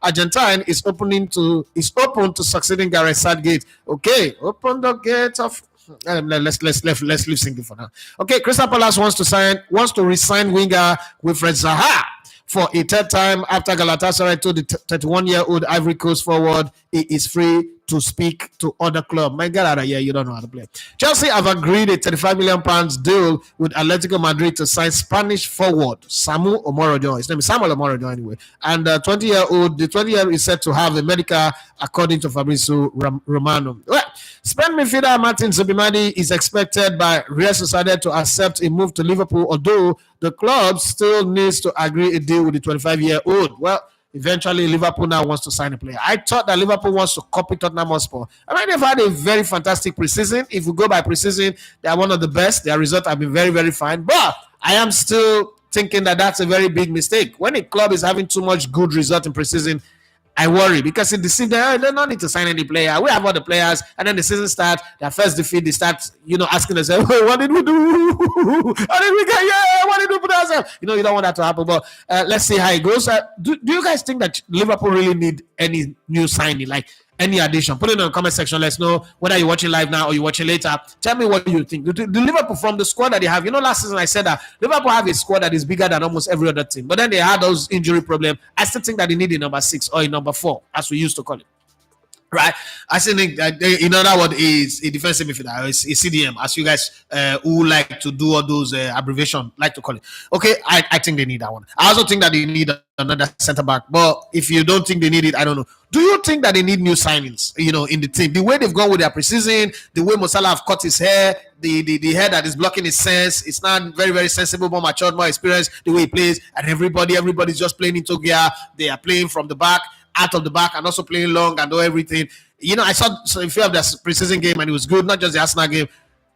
[SPEAKER 3] Argentine is open to succeeding Gareth Southgate. Okay, open the gate of. Let's leave single for now. Okay, Crystal Palace wants to resign winger Wilfred Zaha for a third time after Galatasaray told the 31-year-old Ivory Coast forward he is free to speak to other club. My God, yeah, you don't know how to play. Chelsea have agreed a £35 million deal with Atletico Madrid to sign Spanish forward Samu Omorojo. His name is Samuel Omorojo anyway. And the 20-year is said to have a medical, according to Fabrizio Romano. Well, Spain midfielder Martin Zubimadi is expected by Real Sociedad to accept a move to Liverpool, although the club still needs to agree a deal with the 25-year-old. Well, eventually Liverpool now wants to sign a player. I thought that Liverpool wants to copy Tottenham Hotspur. I mean, they've had a very fantastic preseason. If we go by preseason, they are one of the best. Their results have been very, very fine. But I am still thinking that that's a very big mistake. When a club is having too much good result in preseason, I worry because in the season they don't need to sign any player. We have all the players, and then the season starts. Their first defeat, they start, asking themselves, "Hey, what did we do? How did we get? Yeah, what did we put ourselves?" You don't want that to happen. But let's see how it goes. Do you guys think that Liverpool really need any new signing, like any addition? Put it in the comment section. Let's know whether you're watching live now or you're watching later. Tell me what you think. Do Liverpool, from the squad that they have, last season I said that Liverpool have a squad that is bigger than almost every other team, but then they had those injury problems. I still think that they need a number 6 or a number 4, as we used to call it. Right, I still think that in other words is a defensive midfielder, a CDM, as you guys who like to do all those abbreviations like to call it. Okay, I think they need that one. I also think that they need another center back. But if you don't think they need it, I don't know. Do you think that they need new signings? In the team, the way they've gone with their preseason, the way Mo Salah have cut his hair, the hair that is blocking his sense, it's not very, very sensible, more matured, more experienced. The way he plays, and everybody's just playing into gear. They are playing from the back, out of the back, and also playing long and do everything. I saw a few of the preseason game and it was good, not just the Arsenal game.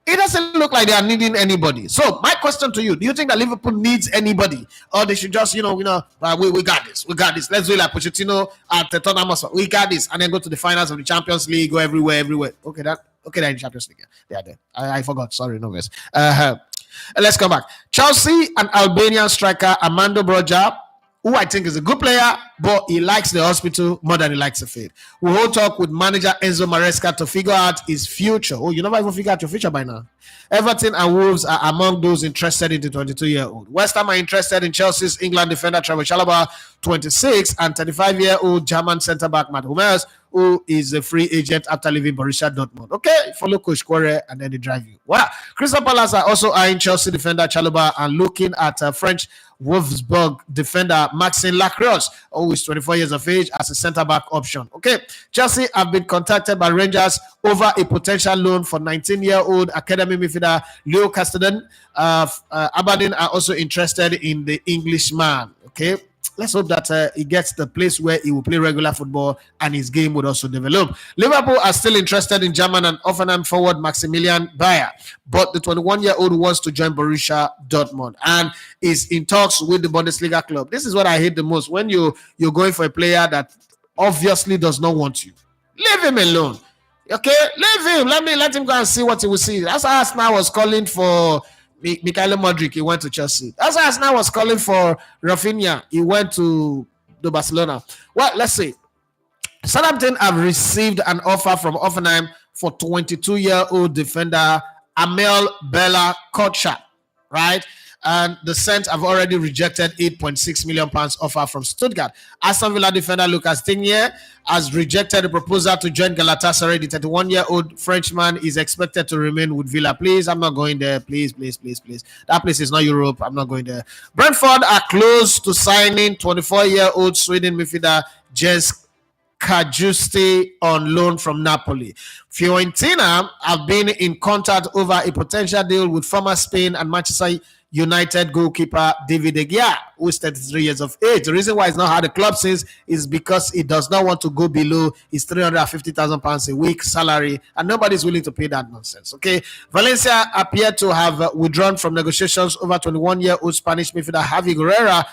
[SPEAKER 3] It doesn't look like they are needing anybody. So my question to you: do you think that Liverpool needs anybody, or they should just, we got this, Let's do it like Pochettino at Tottenham Hotspur. We got this, and then go to the finals of the Champions League, go everywhere. Okay, they're in Champions League. They are there. I forgot. Sorry, no guys. Let's come back. Chelsea and Albanian striker Armando Broja, who I think is a good player, but he likes the hospital more than he likes the field. We will talk with manager Enzo Maresca to figure out his future. Oh, you never even figure out your future by now. Everton and Wolves are among those interested in the 22-year-old. West Ham are interested in Chelsea's England defender Trevor Chalobah, 26, and 35-year-old German centre-back Matt Hummels, who is a free agent after leaving Borussia Dortmund. Okay, follow Coach Corre and then they drive you. Wow. Crystal Palace are also eyeing Chelsea defender Chalobah and looking at French Wolfsburg defender Maxime Lacrosse, who is 24 years of age, as a centre-back option. Okay, Chelsea have been contacted by Rangers over a potential loan for 19-year-old academy midfielder Leo Castellan. Aberdeen are also interested in the Englishman. Okay, let's hope that he gets the place where he will play regular football and his game would also develop. Liverpool are still interested in German and Hoffenheim forward Maximilian Bayer, but the 21-year-old wants to join Borussia Dortmund and is in talks with the Bundesliga club. This is what I hate the most, when you're going for a player that obviously does not want you. Leave him alone. Okay, leave him. Let him go and see what he will see. That's why Arsenal was calling for Mikhailo Modric. He went to Chelsea. That's why Arsenal was calling for Rafinha. He went to the Barcelona. Well, let's see. Southampton have received an offer from Hoffenheim for 22-year-old defender Amel Bella Kocha, right? And the Saints have already rejected £8.6 million offer from Stuttgart. Aston Villa defender Lucas Digne has rejected a proposal to join Galatasaray. The 31-year-old Frenchman is expected to remain with Villa. Please, I'm not going there. Please. That place is not Europe. I'm not going there. Brentford are close to signing 24-year-old Sweden midfielder Jens Kajuste on loan from Napoli. Fiorentina have been in contact over a potential deal with former Spain and Manchester United goalkeeper David De Gea, who is 33 years of age. The reason why he's not had a club since is because he does not want to go below his £350,000 a week salary, and nobody's willing to pay that nonsense. Okay, Valencia appear to have withdrawn from negotiations over 21-year-old Spanish midfielder Javi Guerrera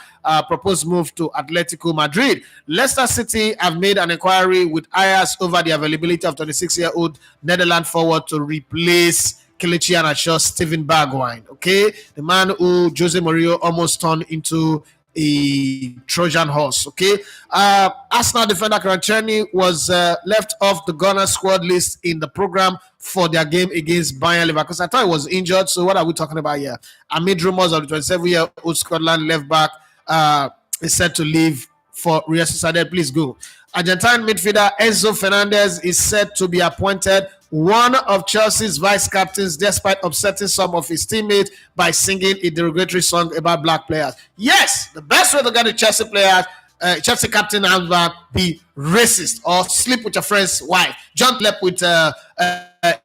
[SPEAKER 3] proposed move to Atletico Madrid. Leicester City have made an inquiry with Ajax over the availability of 26-year-old Netherlands forward to replace Kelechi Iheanacho, Steven Bergwijn. Okay, the man who Jose Mourinho almost turned into a Trojan horse. Okay, Arsenal defender Krancheni was left off the Ghana squad list in the program for their game against Bayern Leverkusen. I thought he was injured. So what are we talking about here? Amid rumors of the 27-year-old Scotland left back is set to leave for Real Sociedad. Please go. Argentine midfielder Enzo Fernandez is set to be appointed one of Chelsea's vice captains, despite upsetting some of his teammates by singing a derogatory song about black players. Yes, the best way to get a Chelsea player, Chelsea captain, and be racist or sleep with your friend's wife. John slept with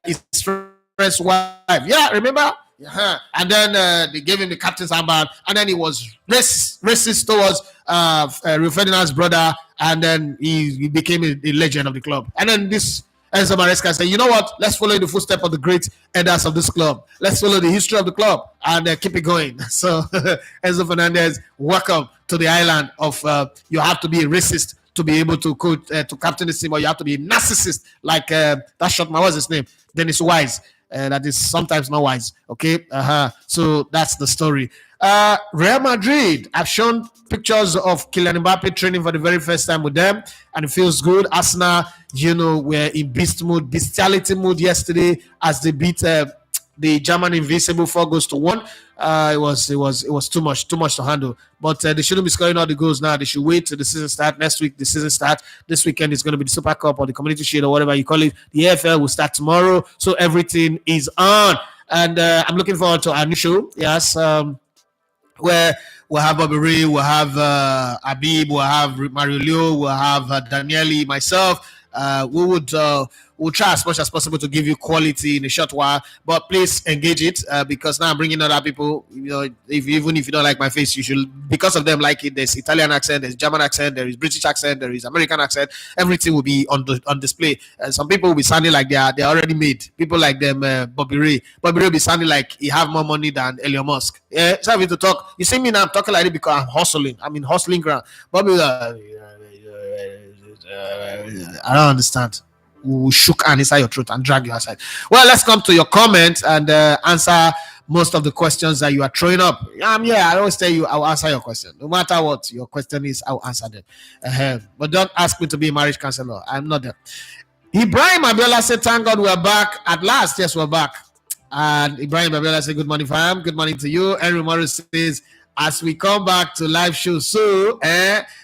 [SPEAKER 3] his friend's wife. Yeah, remember? Uh-huh. And then they gave him the captain's armband, and then he was racist towards Rio Ferdinand's brother, and then he became a legend of the club. And then this Enzo Maresca said, you know what? Let's follow in the footsteps of the great elders of this club. Let's follow the history of the club and keep it going. So Enzo Fernandez, welcome to the island of you have to be a racist to be able to coach, to captain the team, or you have to be a narcissist like that short man, what's his name? Dennis Wise. That is sometimes not wise. Okay. So that's the story. Real Madrid have shown pictures of Kylian Mbappe training for the very first time with them, and it feels good. Arsenal, were in bestiality mood yesterday as they beat the German Invincible 4-1. It was too much to handle. But they shouldn't be scoring all the goals now. They should wait till the season start. Next week, the season start. This weekend is going to be the Super Cup or the Community Shield or whatever you call it. The AFL will start tomorrow, so everything is on. And I'm looking forward to our new show. Yes, where we'll have Bobby Ray, we'll have Abib, we'll have Mario Leo, we'll have Daniele, myself. We'll try as much as possible to give you quality in a short while, but please engage it because now I'm bringing other people. Even if you don't like my face, you should, because of them, like it. There's Italian accent, there's German accent, there is British accent, there is American accent. Everything will be on display. Some people will be sounding like they're already made. People like them, Bobby Ray will be sounding like he have more money than Elon Musk. Yeah, so having to talk. You see me now, I'm talking like this because I'm hustling. I'm in hustling ground. Bobby, I don't understand. We shook hand inside your throat and drag you outside. Well, let's come to your comments and answer most of the questions that you are throwing up. I always tell you I'll answer your question. No matter what your question is, I'll answer them. But don't ask me to be a marriage counselor. I'm not there. Ibrahim Abiola said, thank God we're back. At last, yes, we're back. And Ibrahim Abiola said, good morning, fam. Good morning to you. Henry Morris says, as we come back to live show, so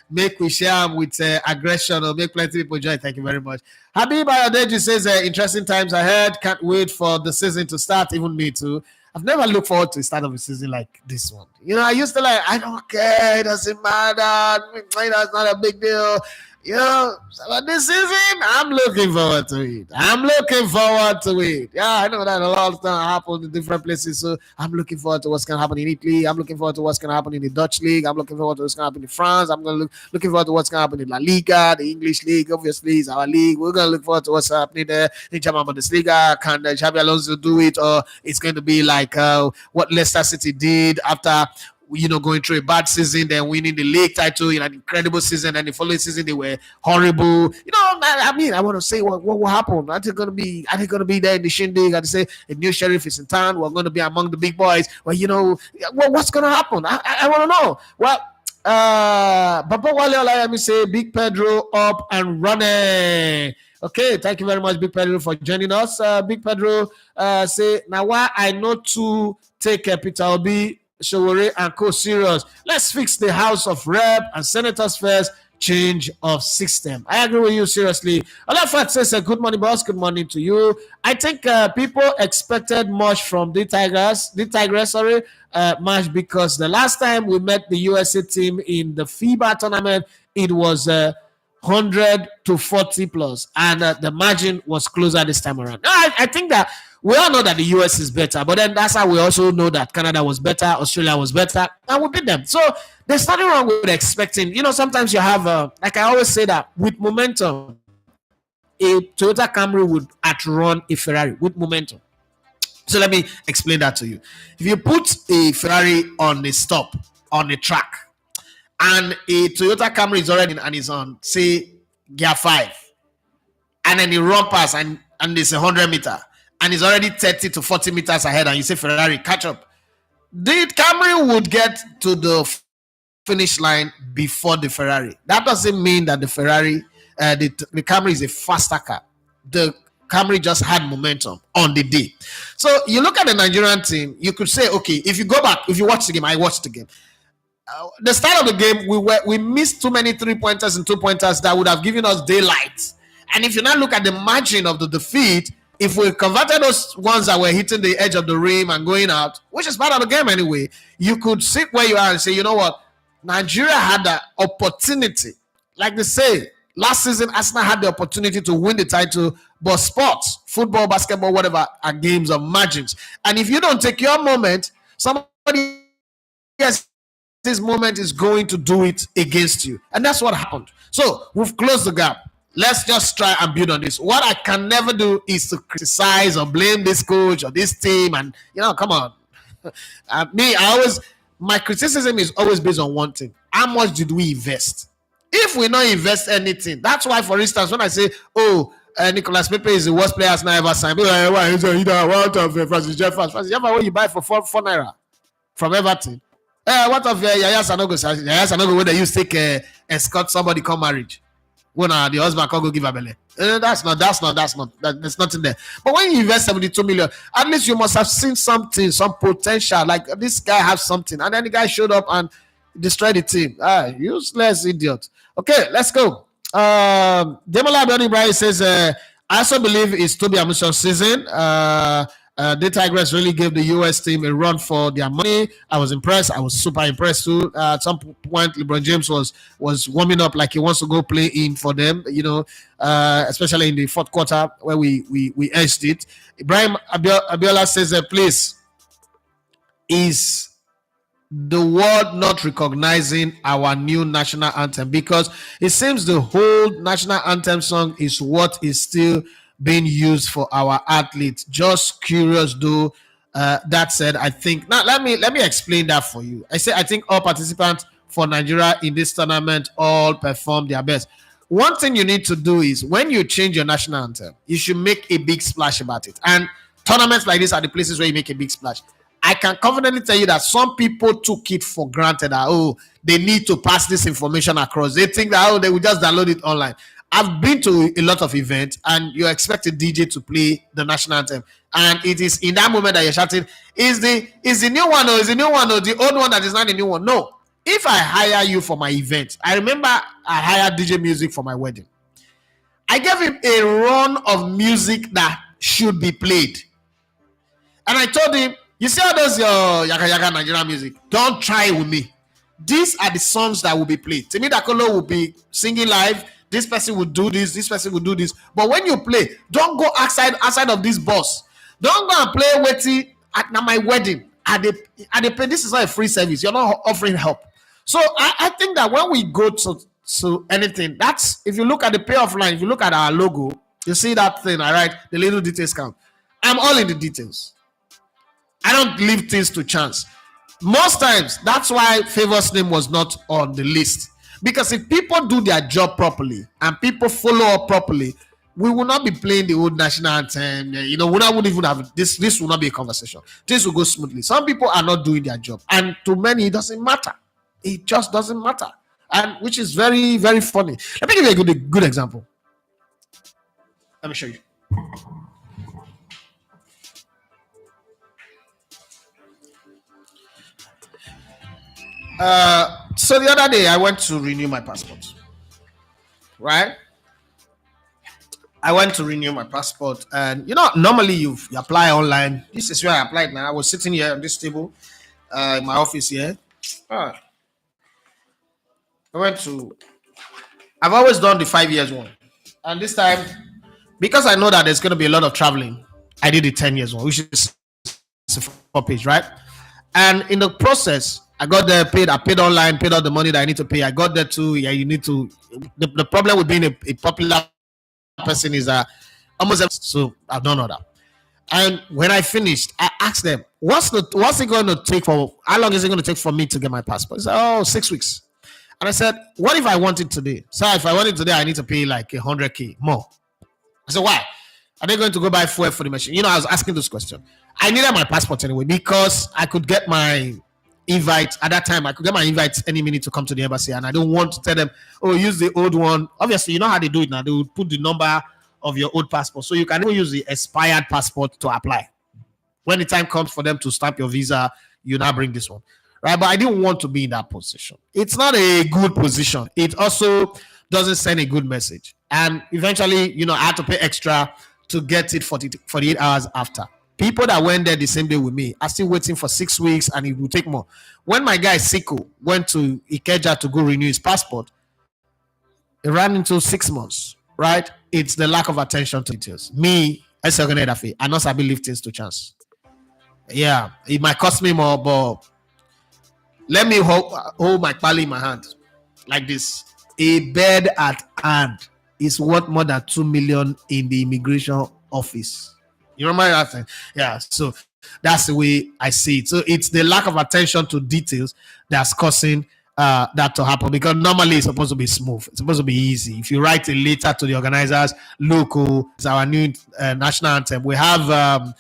[SPEAKER 3] make we share with aggression or make plenty of people join. Thank you very much. Habib Ayodeji says, interesting times ahead. Can't wait for the season to start. Even me too. I've never looked forward to the start of a season like this one. I used to I don't care. It doesn't matter. It's not a big deal. But this season, I'm looking forward to it. Yeah, I know that a lot of stuff happen in different places. So I'm looking forward to what's going to happen in Italy. I'm looking forward to what's going to happen in the Dutch League. I'm looking forward to what's going to happen in France. I'm looking forward to what's going to happen in La Liga, the English League. Obviously, is our league. We're going to look forward to what's happening there in German Bundesliga. Can Xabi Alonso do it? Or it's going to be like what Leicester City did after going through a bad season, then winning the league title in an incredible season, and the following season they were horrible. I want to say what will happen. Are they going to be there in the shindig? I say a new sheriff is in town. We're going to be among the big boys. Well, what's going to happen? I want to know. Well, Papa Wale Olayemi say Big Pedro up and running. Okay, thank you very much, Big Pedro, for joining us. Big Pedro say now why I know to take Peter Obi, Showore and Co serious. Let's fix the House of Rep and Senators first. Change of system. I agree with you seriously. Olafat says good morning, boss. Good morning to you. I think people expected much from the Tigress match because the last time we met the USA team in the FIBA tournament, it was 100 to 40 plus, and the margin was closer this time around. I think that we all know that the US is better, but then that's how we also know that Canada was better, Australia was better, and we beat them. So there's nothing wrong with expecting. Sometimes you have, like I always say, that with momentum, a Toyota Camry would outrun a Ferrari with momentum. So let me explain that to you. If you put a Ferrari on a stop on a track, and a Toyota Camry is already and is on, say, gear 5, and then you run past and it's 100 meter, and it's already 30 to 40 meters ahead, and you say, Ferrari, catch up. The Camry would get to the finish line before the Ferrari. That doesn't mean that the Ferrari, the Camry is a faster car. The Camry just had momentum on the day. So you look at the Nigerian team, you could say, okay, if you go back, if you watch the game, I watched the game. The start of the game, we missed too many 3-pointers and 2-pointers that would have given us daylight. And if you now look at the margin of the defeat, if we converted those ones that were hitting the edge of the rim and going out, which is part of the game anyway, you could sit where you are and say, you know what, Nigeria had the opportunity. Like they say, last season, Arsenal had the opportunity to win the title, but sports, football, basketball, whatever, are games of margins. And if you don't take your moment, somebody else, this moment is going to do it against you. And that's what happened. So we've closed the gap. Let's just try and build on this. What I can never do is to criticize or blame this coach or this team. And, come on. My criticism is always based on one thing. How much did we invest? If we not invest anything, that's why, for instance, when I say, Nicolas Pepe is the worst player I've ever signed, Francis Jeffers, what you buy for 4 naira from Everton? What of Yaya Sanogo? Yaya Sanogo, when they used to take escort somebody come marriage, when the husband can't go give a belly. There's nothing there. But when you invest 72 million, at least you must have seen something, some potential. Like this guy has something, and then the guy showed up and destroyed the team. Useless idiot. Okay, let's go. Demola Abdoni Ibrahim says, I also believe it's Toby Amuson's season. The Tigers really gave the US team a run for their money. I was impressed. I was super impressed too. At some point, LeBron James was warming up like he wants to go play in for them, especially in the fourth quarter where we edged it. Ibrahim Abiola says, please, is the world not recognizing our new national anthem? Because it seems the whole national anthem song is what is still being used for our athletes. Just curious though. That said, I think now let me explain that for you. I think all participants for Nigeria in this tournament all performed their best. One thing you need to do is when you change your national anthem, you should make a big splash about it. And tournaments like this are the places where you make a big splash. I can confidently tell you that some people took it for granted that they need to pass this information across. They think that they will just download it online. I've been to a lot of events, and you expect a DJ to play the national anthem, and it is in that moment that you're shouting, "Is the new one or is the new one or the old one that is not the new one?" No. If I hire you for my event, I remember I hired DJ Music for my wedding. I gave him a run of music that should be played, and I told him, "You see all those your Yaka Yaka Nigerian music? Don't try it with me. These are the songs that will be played. Temi Dakolo will be singing live. This person will do this. This person will do this. But when you play, don't go outside of this bus. Don't go and play waiting at my wedding. At the pay. This is not a free service. You're not offering help. So I think that when we go to anything, that's if you look at the payoff line, if you look at our logo, you see that thing. All right, the little details count. I'm all in the details. I don't leave things to chance. Most times, that's why Favor's name was not on the list. Because if people do their job properly and people follow up properly, we will not be playing the old national anthem. We wouldn't even have this. This will not be a conversation. This will go smoothly. Some people are not doing their job, and to many, it doesn't matter. It just doesn't matter, and which is very, very funny. Let me give you a good example. Let me show you. So the other day I went to renew my passport. Right? I went to renew my passport, and normally you apply online. This is where I applied now. I was sitting here on this table in my office here. I went to I've always done the 5 years one. And this time, because I know that there's going to be a lot of traveling, I did the 10 years one, which is a 4 page, right? And in the process, I got there, I paid online, paid all the money that I need to pay. I got there too. Yeah, you need to. The problem with being a popular person is that so I've done all that. And when I finished, I asked them, what's it going to take for, how long is it going to take for me to get my passport? They said, 6 weeks. And I said, what if I want it today? So if I want it today, I need to pay like 100K more. I said, why? Are they going to go buy fuel for the machine? You know, I was asking this question. I needed my passport anyway because I could get my invite at that time. I could get my invite any minute to come to the embassy, and I don't want to tell them, oh, use the old one. Obviously, you know how they do it now. They would put the number of your old passport, so you can even use the expired passport to apply. When the time comes for them to stamp your visa, you now bring this one, right? But I didn't want to be in that position. It's not a good position. It also doesn't send a good message. And eventually, you know, I had to pay extra to get it 48 hours after. People that went there the same day with me are still waiting for 6 weeks, and it will take more. When my guy Siko went to Ikeja to go renew his passport, it ran into 6 months, right? It's the lack of attention to details. Me, as a Dafe, I not sabi leave things to chance. Yeah, it might cost me more, but let me hold my pali in my hand like this. A bed at hand is worth more than 2 million in the immigration office. You remember that thing? Yeah, so that's the way I see it. So it's the lack of attention to details that's causing that to happen, because normally it's supposed to be smooth. It's supposed to be easy. If you write a letter to the organizers, local, it's our new national anthem. We have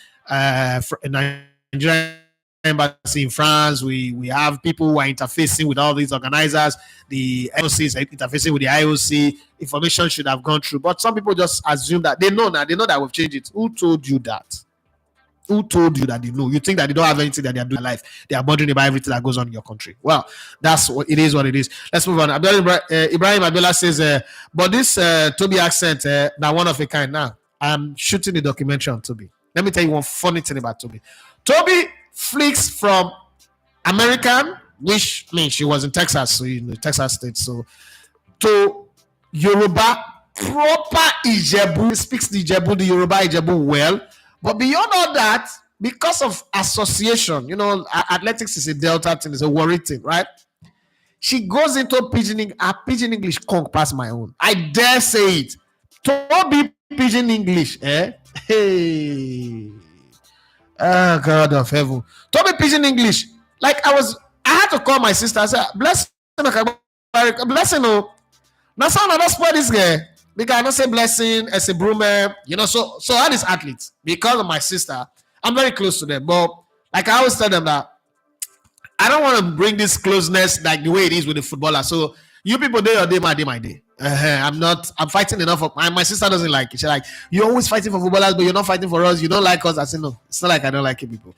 [SPEAKER 3] Nigerian embassy in France. We have people who are interfacing with all these organizers. The IOC is interfacing with the IOC. Information should have gone through, but some people just assume that they know now. They know that we've changed it. Who told you that? Who told you that they know? You think that they don't have anything that they are doing in life? They are bothering about everything that goes on in your country. Well, that's what it is. What it is. Let's move on. Ibrahim Abdullah says, but this Toby accent, now one of a kind. Now I'm shooting the documentary on Toby. Let me tell you one funny thing about Toby. Toby flicks from American, which means she was in Texas, so in the Texas state, so to Yoruba, proper Ijebu. He speaks the Ijebu, the Yoruba Ijebu well. But beyond all that, because of association, you know, athletics is a Delta thing, it's a worry thing, right? She goes into pidgin English conk past my own. I dare say it. Toby pidgin English, eh? Hey. Oh, God of heaven. Toby pidgin English. Like I had to call my sister. I said, bless blessing. Now, someone not spoil this guy. Because I don't say blessing as a broomer, you know. So all these athletes, because of my sister, I'm very close to them. But like I always tell them that I don't want to bring this closeness like the way it is with the footballer. So you people day your day, my day, my day. I'm fighting enough. My sister doesn't like it. She's like, you're always fighting for footballers, but you're not fighting for us. You don't like us. I say, no, it's not like I don't like you people.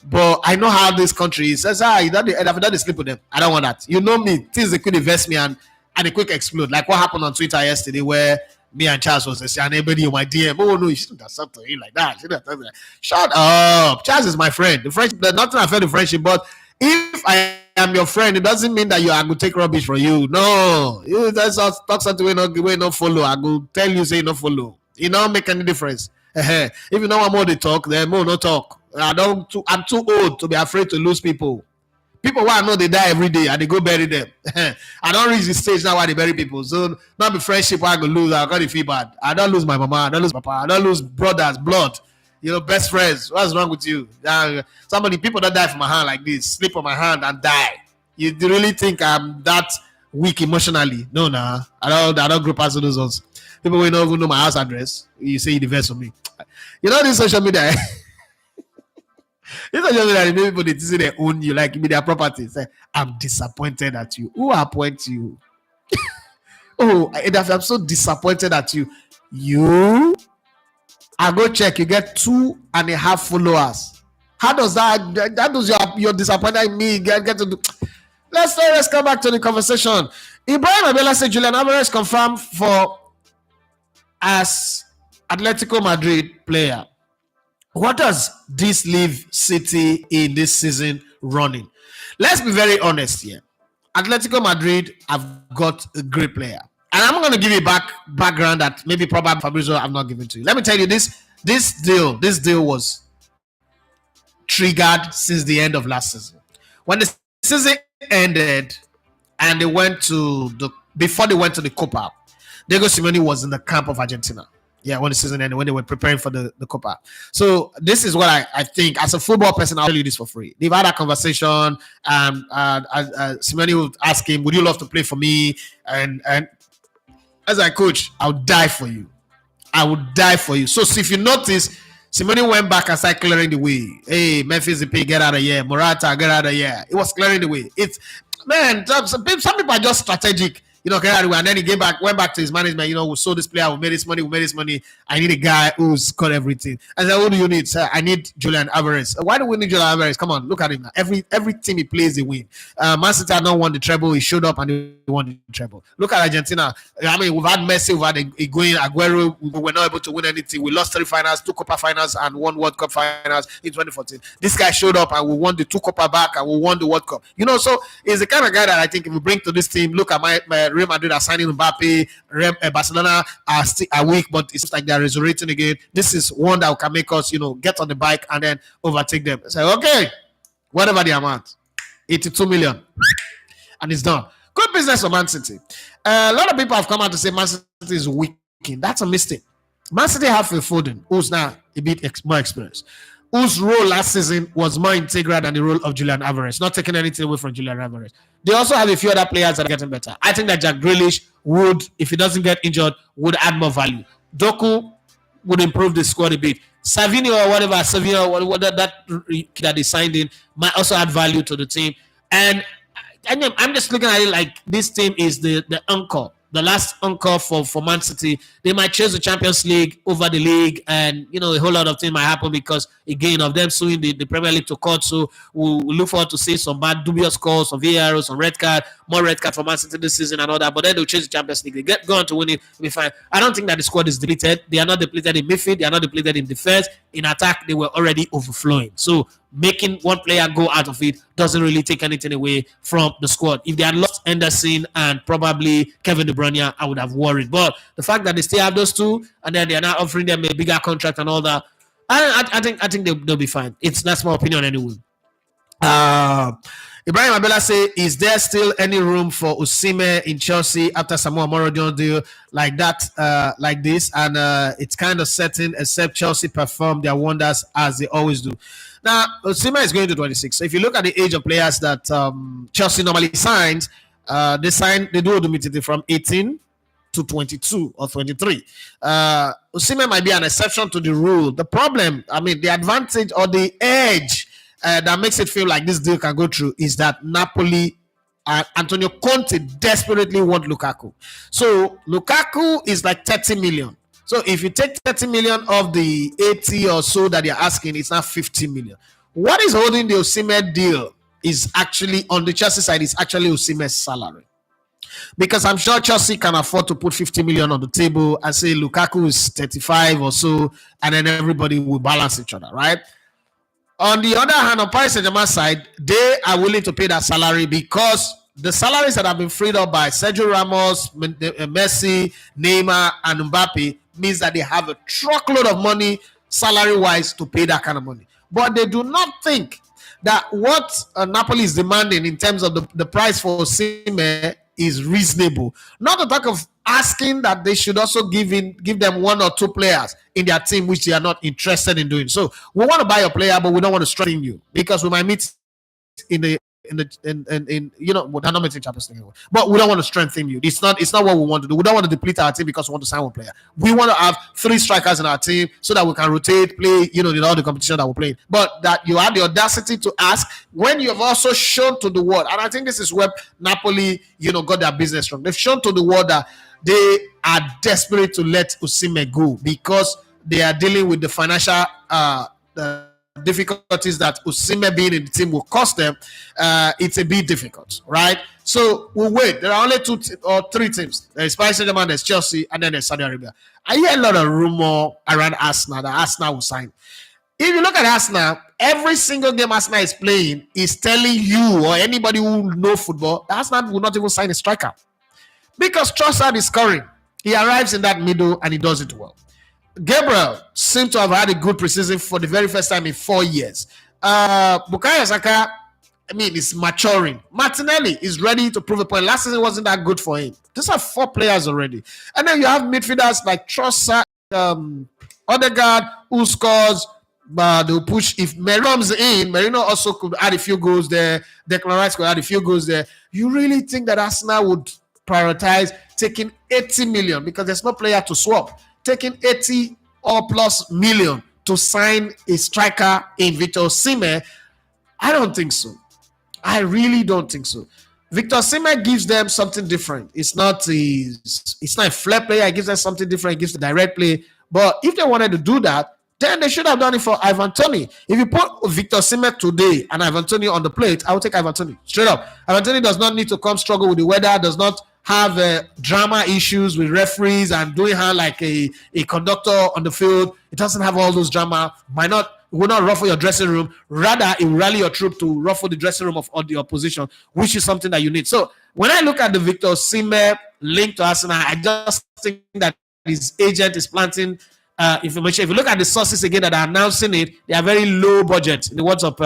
[SPEAKER 3] But I know how this country is. Says, you don't sleep with them. I don't want that. You know me. Things they could invest me and they quick explode. Like what happened on Twitter yesterday where me and Charles was saying, anybody on my DM, oh no, you shouldn't have something to him like that. Shut up. Charles is my friend. The friendship, nothing affect the friendship, but if I am your friend, it doesn't mean that I will take rubbish from you. No. You just talk something way not follow. I will tell you, say not follow. It don't make any difference. If you know what more they talk, then more no talk. I'm too old to be afraid to lose people. People who I know they die every day and they go bury them. I don't reach the stage now where they bury people. So not be friendship where I go lose. I got to feel bad. I don't lose my mama. I don't lose papa. I don't lose brothers, blood. You know, best friends. What's wrong with you? People that die from my hand like this, sleep on my hand and die. You really think I'm that weak emotionally? No, nah. I don't grow past those ones. People will not even know my house address. You say you divest from me. You know this social media. This social media, people they say they own you, like be their property. Say, I'm disappointed at you. Who appoint you? Oh, I'm so disappointed at you. You? I go check. You get 2.5 followers. How does that does your disappointment in me get to do? Let's come back to the conversation. Ibrahim Abela said Julian Alvarez confirmed for as Atletico Madrid player. What does this leave City in this season running? Let's be very honest here. Atletico Madrid have got a great player. And I'm going to give you background that maybe probably Fabrizio I've not given to you. Let me tell you this deal was triggered since the end of last season. When the season ended and they went to before they went to the Copa, Diego Simeone was in the camp of Argentina. Yeah, when the season ended, when they were preparing for the Copa. So this is what I think. As a football person, I'll tell you this for free. They've had a conversation. Simeone would ask him, would you love to play for me? And as a coach, I would die for you. I would die for you. So if you notice, Simeone went back and started clearing the way. Hey, Memphis Depay, get out of here. Morata, get out of here. It was clearing the way. Some people are just strategic. Get out of the way. And then he went back to his management. We sold this player. We made this money. I need a guy who's got everything. I said, what do you need, sir? I need Julian Alvarez. Why do we need Julian Alvarez? Come on, look at him now. Every team he plays, they win. Man City had not won the treble. He showed up and he won the treble. Look at Argentina. I mean, we've had Messi, we've had Higuain, Aguero. We were not able to win anything. We lost 3 finals, 2 Copa finals, and 1 World Cup finals in 2014. This guy showed up and we won the 2 Copa back and we won the World Cup. So he's the kind of guy that I think if we bring to this team, look at my Real Madrid are signing Mbappe, Barcelona are weak, but it's like they're resurrecting again. This is one that can make us, get on the bike and then overtake them. Say, okay, whatever the amount, 82 million, and it's done. Good business for Man City. A lot of people have come out to say Man City is weak. That's a mistake. Man City have Phil Foden, who's now a bit more experienced, whose role last season was more integral than the role of Julian Alvarez. Not taking anything away from Julian Alvarez. They also have a few other players that are getting better. I think that Jack Grealish would, if he doesn't get injured, would add more value. Doku would improve the squad a bit. Savinho or whatever, that they signed in might also add value to the team. And I'm just looking at it like this team is the anchor, the last anchor for Man City. They might chase the Champions League over the league, and a whole lot of things might happen because again of them suing the Premier League to court. So we'll look forward to see some bad dubious calls, some VAR, some red card, more red card for Man City this season and all that. But then they'll chase the Champions League. They go on to win it, it'll be fine. I don't think that the squad is depleted. They are not depleted in midfield. They are not depleted in defense. In attack, they were already overflowing. So making one player go out of it doesn't really take anything away from the squad. If they had lost Henderson and probably Kevin De Bruyne, I would have worried. But the fact that they still have those two and then they are now offering them a bigger contract and all that, I think they'll be fine. That's my opinion anyway. Ibrahim Abela say, is there still any room for Osimhen in Chelsea after Samuel Morodion deal like that, like this? And it's kind of certain, except Chelsea perform their wonders as they always do. Now, Osimhen is going to 26. So if you look at the age of players that Chelsea normally signs, they do automatically from 18 to 22 or 23. Osimhen might be an exception to the rule. The problem, the advantage or the edge that makes it feel like this deal can go through is that Napoli, Antonio Conte desperately want Lukaku. So Lukaku is like 30 million. So if you take 30 million of the 80 or so that you're asking, it's now 50 million. What is holding the Osimhen deal is actually, on the Chelsea side, is actually Osimhen's salary. Because I'm sure Chelsea can afford to put 50 million on the table and say Lukaku is 35 or so, and then everybody will balance each other, right? On the other hand, on Paris Saint-Germain side, they are willing to pay that salary because the salaries that have been freed up by Sergio Ramos, Messi, Neymar, and Mbappe means that they have a truckload of money salary-wise to pay that kind of money. But they do not think that what Napoli is demanding in terms of the price for Osimhen is reasonable. Not to talk of asking that they should also give them 1 or 2 players in their team which they are not interested in doing. So we want to buy a player, but we don't want to strengthen you because we might meet in we're not meeting Champions League, but we don't want to strengthen you. It's not what we want to do. We don't want to deplete our team because we want to sign one player. We want to have 3 strikers in our team so that we can rotate, play, in all the competition that we're playing. But that you have the audacity to ask when you have also shown to the world, and I think this is where Napoli, got their business wrong. They've shown to the world that they are desperate to let Osimhen go because they are dealing with the financial difficulties that Osimhen being in the team will cost them. It's a bit difficult, right? So we'll wait. There are only 2 or 3 teams. There's Paris Saint-Germain, there's Chelsea, and then there's Saudi Arabia. I hear a lot of rumor around Arsenal that Arsenal will sign. If you look at Arsenal, every single game Arsenal is playing is telling you or anybody who knows football that Arsenal will not even sign a striker. because Trossard is scoring. He arrives in that middle and he does it well. Gabriel seemed to have had a good preseason for the very first time in 4 years. Bukayo Saka, I mean, is maturing. Martinelli is ready to prove a point. Last season wasn't that good for him. These are 4 players already. And then you have midfielders like Trossard, Odegaard, who scores, they'll push. If Merino's in, Merino also could add a few goals there. Declan Rice could add a few goals there. You really think that Arsenal would prioritize taking 80 million because there's no player to swap? Taking 80 or plus million to sign a striker in Victor Osimhen? I don't think so. I really don't think so. Victor Osimhen gives them something different. It's not a flair player. It gives them something different. It gives the direct play. But if they wanted to do that, then they should have done it for Ivan Toney. If you put Victor Osimhen today and Ivan Toney on the plate, I will take Ivan Toney straight up. Ivan Toney does not need to come struggle with the weather, does not have drama issues with referees and doing her like a conductor on the field. It doesn't have all those drama. Will not ruffle your dressing room. Rather, it will rally your troop to ruffle the dressing room of the opposition, which is something that you need. So when I look at the Victor Osimhen link to Arsenal, I just think that his agent is planting information. If you look at the sources again that are announcing it, they are very low budget. In the words of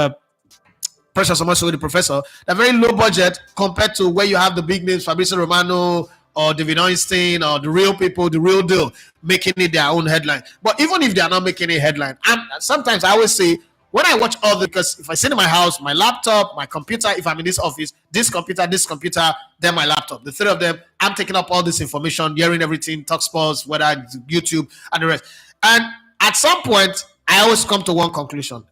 [SPEAKER 3] Precious Omoso, the professor, they're very low budget compared to where you have the big names, Fabrizio Romano or David Einstein or the real people, the real deal, making it their own headline. But even if they are not making a headline, and sometimes I always say, when I watch all because if I sit in my house, my laptop, my computer, if I'm in this office, this computer, then my laptop, the 3 of them, I'm taking up all this information, hearing everything, talk sports, whether it's YouTube and the rest. And at some point, I always come to one conclusion.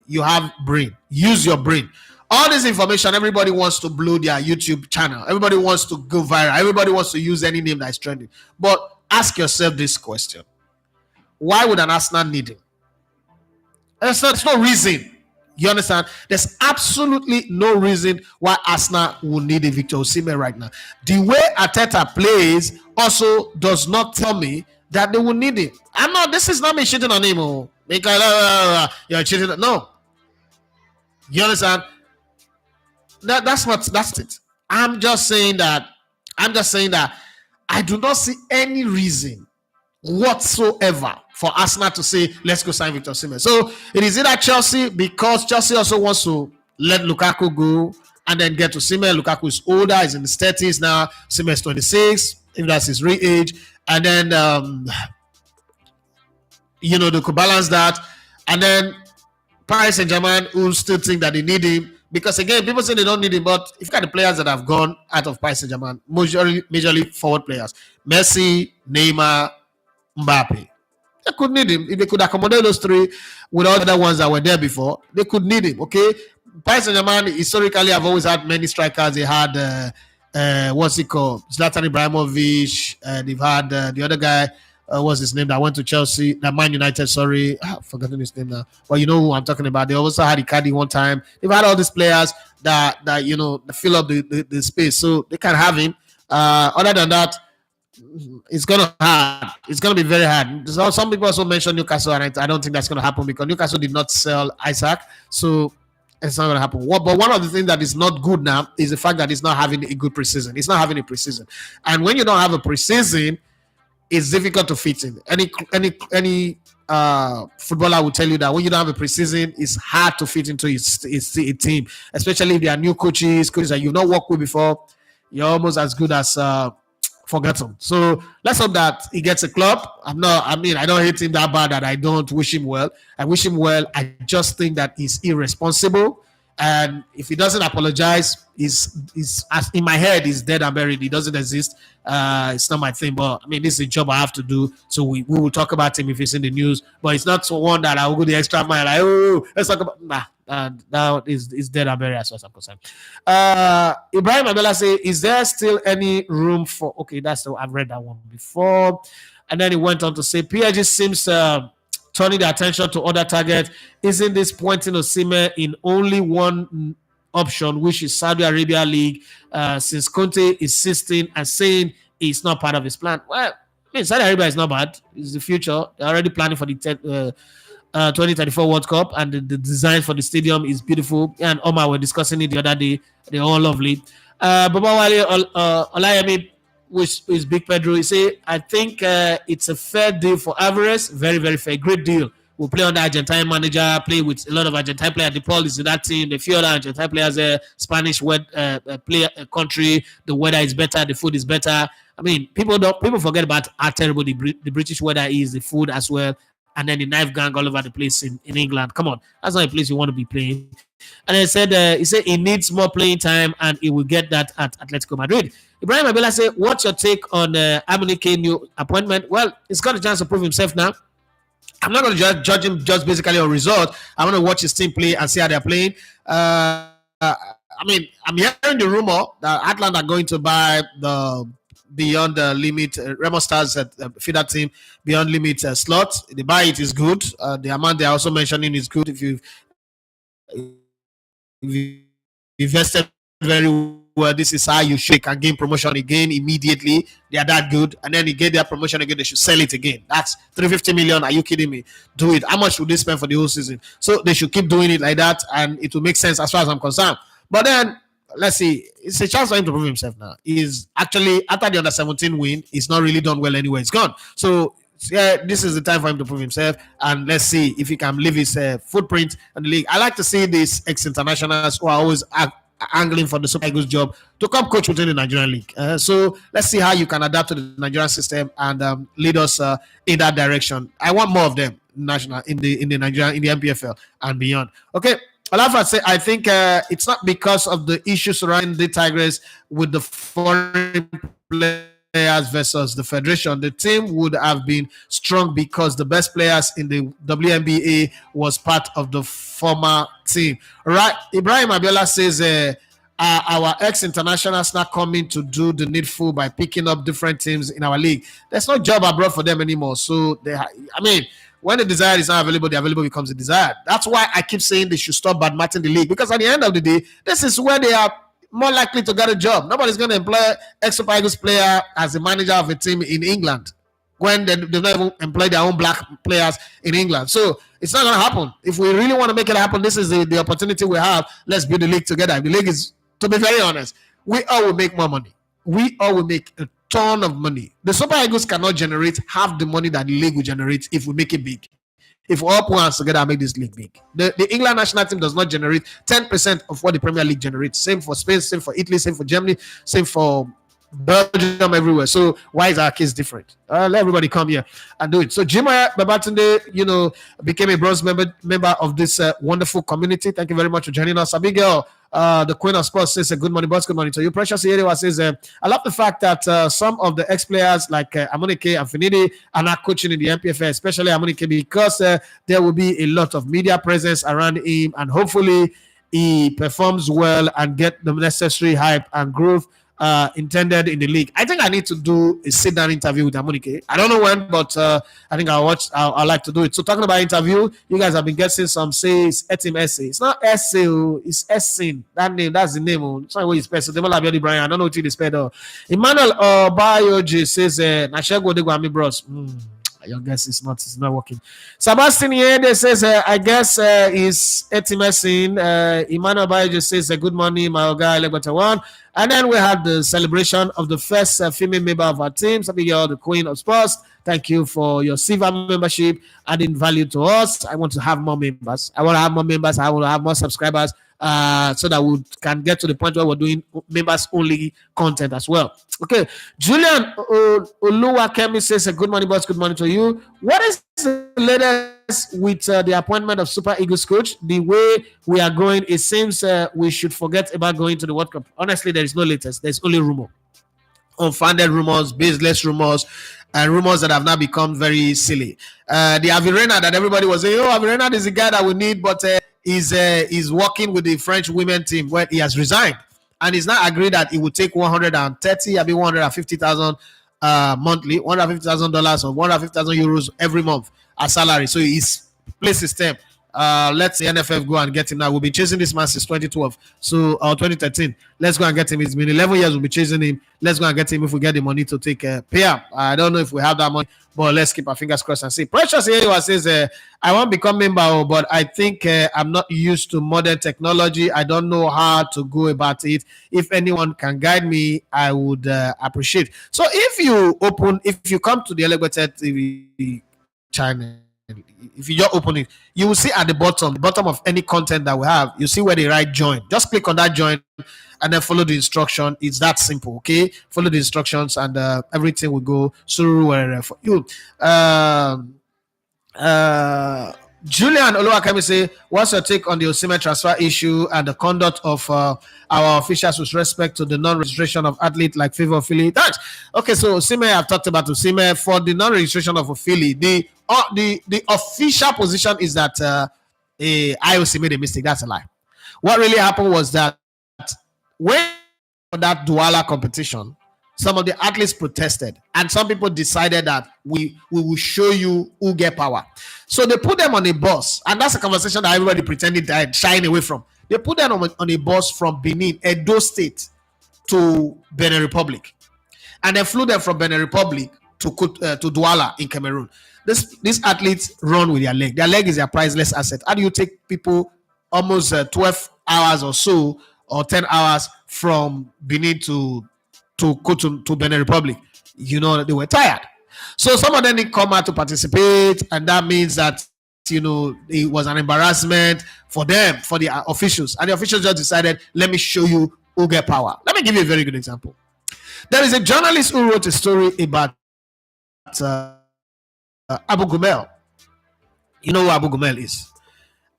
[SPEAKER 3] You have brain. Use your brain. All this information, everybody wants to blow their YouTube channel. Everybody wants to go viral. Everybody wants to use any name that is trending. But ask yourself this question. Why would an Arsenal need him? There's no reason. You understand? There's absolutely no reason why Arsenal will need a Victor Osimhen right now. The way Arteta plays also does not tell me that they will need him. This is not me shitting on him. Because you're cheating. No. You understand? That's it. I'm just saying that I do not see any reason whatsoever for Arsenal to say, let's go sign Victor Osimhen. So it is either Chelsea, because Chelsea also wants to let Lukaku go and then get to Osimhen. Lukaku is older, he's in his 30s now. Osimhen is 26, if that's his real age. And then, they could balance that. And then Paris Saint-Germain who still think that they need him. Because again, people say they don't need him, but if you got the players that have gone out of Paris Saint-Germain, majorly forward players, Messi, Neymar, Mbappe, they could need him. If they could accommodate those 3 with all the other ones that were there before, they could need him. Okay, Paris Saint-Germain historically have always had many strikers. They had what's it called, Zlatan Ibrahimovic. They've had the other guy. What's his name that went to Chelsea, Man United, sorry, I've forgotten his name now. Well, you know who I'm talking about. They also had Icardi one time. They've had all these players that fill up the space, so they can have him. Other than that, it's gonna hard. It's gonna be very hard. So some people also mentioned Newcastle, and I don't think that's gonna happen because Newcastle did not sell Isaac, so it's not gonna happen. But one of the things that is not good now is the fact that it's not having a good preseason. It's not having a preseason, and when you don't have a preseason, it's difficult to fit in. Any footballer will tell you that when you don't have a preseason, it's hard to fit into a team, especially if they are new coaches that you've not worked with before. You're almost as good as forgotten. So let's hope that he gets a club. I don't hate him that bad that I don't wish him well. I wish him well. I just think that he's irresponsible. And if he doesn't apologize, he's in my head, he's dead and buried. He doesn't exist. It's not my thing, but this is a job I have to do. So we will talk about him if it's in the news. But it's not one that I will go the extra mile. Like, let's talk about. That is dead and buried as far as I'm concerned. Ibrahim Abela say, is there still any room for? Okay, I've read that one before. And then he went on to say, PSG seems turning the attention to other targets. Isn't this pointing Osimhen in only one option, which is Saudi Arabia League, since Conte is insisting and saying it's not part of his plan? Well, Saudi Arabia is not bad. It's the future. They're already planning for the 2034 World Cup, and the design for the stadium is beautiful. And Omar were discussing it the other day. They're all lovely. Babawale Olayemi, which is Big Pedro, he say, I think it's a fair deal for Alvarez. Very, very fair. Great deal. We'll play on the Argentine manager, play with a lot of Argentine players. The Paul is in that team. The few other Argentine players, Spanish player country. The weather is better. The food is better. I mean, people forget about how terrible the British weather is, the food as well, and then the knife gang all over the place in England. Come on, that's not a place you want to be playing. And he said he needs more playing time, and he will get that at Atletico Madrid. Ibrahim Abela said, what's your take on Amunike new appointment? Well, he's got a chance to prove himself now. I'm not going to judge him just basically on result. I want to watch his team play and see how they're playing. I mean, I'm hearing the rumor that Atlanta are going to buy the beyond the limit Remo Stars feeder team beyond limit slot. The buy it is good. The amount they're also mentioning is good if you invested very well. This is how you shake and gain promotion again immediately. They are that good, and then you get their promotion again, they should sell it again. That's 350 million. Are you kidding me? Do it. How much would they spend for the whole season? So they should keep doing it like that, and it will make sense as far as I'm concerned. But then let's see, it's a chance for him to prove himself now. He's actually, after the under 17 win, he's not really done well anywhere. He's gone. So yeah, this is the time for him to prove himself, and let's see if he can leave his footprint in the league. I like to see these ex-internationals who are always angling for the Super Eagles job to come coach within the Nigerian league. So let's see how you can adapt to the Nigerian system and lead us in that direction. I want more of them national in the Nigerian, in the MPFL and beyond. Okay. I'll say I think it's not because of the issues surrounding the Tigers with the foreign players versus the federation. The team would have been strong because the best players in the WNBA was part of the former team. Right? Ibrahim Abiola says our ex-internationals not coming to do the needful by picking up different teams in our league. There's no job abroad for them anymore. So when the desire is not available, the available becomes a desire. That's why I keep saying they should stop badmouthing the league, because at the end of the day, this is where they are more likely to get a job. Nobody's going to employ ex-Super Eagles player as a manager of a team in England when they've not even employed their own black players in England. So it's not going to happen. If we really want to make it happen, this is the opportunity we have. Let's build the league together. The league is, to be very honest, we all will make more money. We all will make a ton of money. The Super Eagles cannot generate half the money that the league will generate if we make it big. If we all put hands together and make this league big. The England national team does not generate 10% of what the Premier League generates. Same for Spain, same for Italy, same for Germany, same for Belgium, everywhere. So why is our case different? Let everybody come here and do it. So Jimaya Babatunde, became a bronze member of this wonderful community. Thank you very much for joining us. Abigail, the Queen of Sports, says good morning, boss. Good morning to you. Precious Yerewa says, I love the fact that some of the ex-players like Amunike and Finidi are not coaching in the MPFL, especially Amunike, because there will be a lot of media presence around him, and hopefully he performs well and get the necessary hype and growth intended in the league. I think I need to do a sit-down interview with Amunike. I don't know when, but I think I'll like to do it. So talking about interview, you guys have been getting some say it's Etim Essay. It's not Essay, it's Essin. That name, that's the name. It's not what you spell. So Brian, I don't know what you spell. Emmanuel Bayoji says Nashego de Guami Bros. Your guess it's not working. Sebastian Yede says, I guess is Etimesin. Emmanuel Bayoji says, good morning, my guy, Legbata One. And then we had the celebration of the first female member of our team, Abigail, the Queen of Sports. Thank you for your silver membership, adding value to us. I want to have more members. I want to have more subscribers, so that we can get to the point where we're doing members-only content as well. Okay, Julian Oluwakemi says, good morning, boss. Good morning to you. What is the latest with the appointment of Super Eagles coach? The way we are going, it seems we should forget about going to the World Cup. Honestly, there is no latest. There's only rumor. Unfounded rumors, baseless rumors, and rumors that have now become very silly. The Avirena that everybody was saying, Avirena is the guy that we need, but he's working with the French women team where he has resigned. And he's not agreed that he would take 150,000 monthly, $150,000 or 150,000 euros every month as salary. So his play system Let's the NFF go and get him now. We'll be chasing this man since 2012, so 2013. Let's go and get him. It's been 11 years. We'll be chasing him. Let's go and get him if we get the money to take pay up. I don't know if we have that money, but let's keep our fingers crossed and see. Precious Ayewa says, I won't become member, but I think I'm not used to modern technology. I don't know how to go about it. If anyone can guide me, I would appreciate. So if you come to the Elevated TV channel, if you just open it, you will see at the bottom of any content that we have, you see where they write join. Just click on that join and then follow the instruction. It's that simple, okay? Follow the instructions and everything will go through for you. Julian Oluwakemi say, what's your take on the Osimhen transfer issue and the conduct of our officials with respect to the non-registration of athletes like Favor Philly? Thanks. Okay, so Osimhen, I've talked about Osimhen. For the non-registration of Philly, the official position is that IOC made a mistake. That's a lie. What really happened was that when that Douala competition, some of the athletes protested, and some people decided that we will show you who get power. So they put them on a bus, and that's a conversation that everybody pretended to shying away from. They put them on a bus from Benin, Edo State, to Benin Republic, and they flew them from Benin Republic to Douala in Cameroon. These athletes run with their leg. Their leg is their priceless asset. How do you take people almost 12 hours or so, or 10 hours from Benin to go to Benin Republic? You know, they were tired. So some of them didn't come out to participate, and that means that, you know, it was an embarrassment for them, for the officials. And the officials just decided, let me show you who get power. Let me give you a very good example. There is a journalist who wrote a story about Abu Gumel. You know who Abu Gumel is.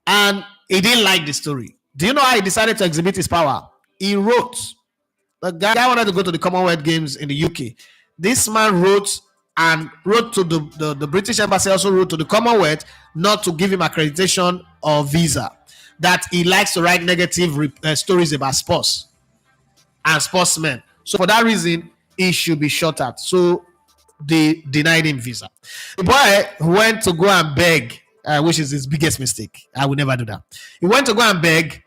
[SPEAKER 3] And he didn't like the story. Do you know how he decided to exhibit his power? He wrote. The guy wanted to go to the Commonwealth Games in the UK. This man wrote to the British Embassy, also wrote to the Commonwealth not to give him accreditation or visa. That he likes to write negative stories about sports and sportsmen. So for that reason, he should be shot at. So they denied him visa. The boy went to go and beg, which is his biggest mistake. I would never do that. He went to go and beg,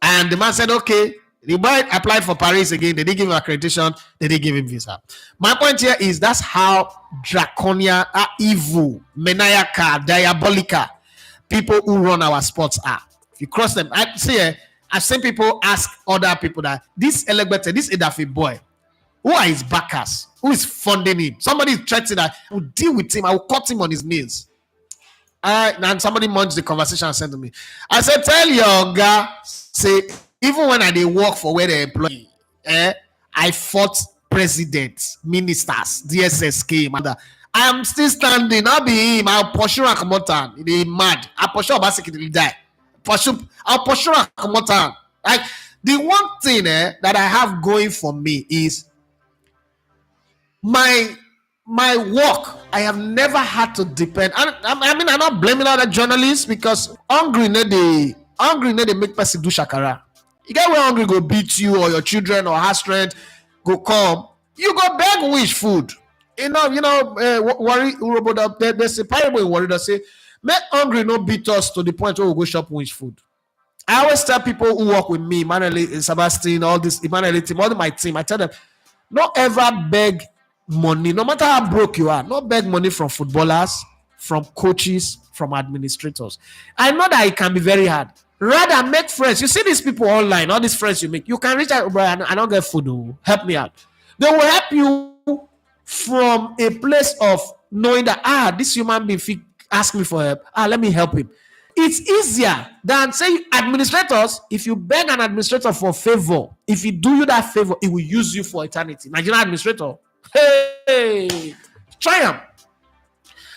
[SPEAKER 3] and the man said, okay. The boy applied for Paris again. They didn't give him accreditation. They didn't give him visa. My point here is that's how draconian, evil, maniacal, diabolical people who run our sports are. If you cross them, I've seen people ask other people that this Elegbete, this Edafi boy, who are his backers? Who is funding him? Somebody is threatening that I will deal with him. I will cut him on his knees. And somebody munched the conversation and said to me, I said, tell your guy, say, even when I did work for where they employ me, I fought presidents, ministers, DSS came. And I am still standing. I'll be him. I'll pursue Akamotan. He mad. I'll pursue basically die. I'll pursue Akamotan. Like, the one thing that I have going for me is my work. I have never had to depend. I mean, I'm not blaming other journalists because hungry they make person do shakara. You get where hungry go beat you or your children or her strength go come. You go beg wish food. Worry. There's a parable in Worry that say, make hungry no beat us to the point where we go shop wish food. I always tell people who work with me, Emmanuel, Sebastian, all this, Emmanuel team, all my team, I tell them, don't ever beg money, no matter how broke you are. Not beg money from footballers, from coaches, from administrators. I know that it can be very hard. Rather, make friends. You see these people online, all these friends you make. You can reach out, bro, I don't get food. Oh. Help me out. They will help you from a place of knowing that, this human being ask me for help. Let me help him. It's easier than say administrators. If you beg an administrator for favor, if he do you that favor, he will use you for eternity. Nigerian administrator, hey, try him.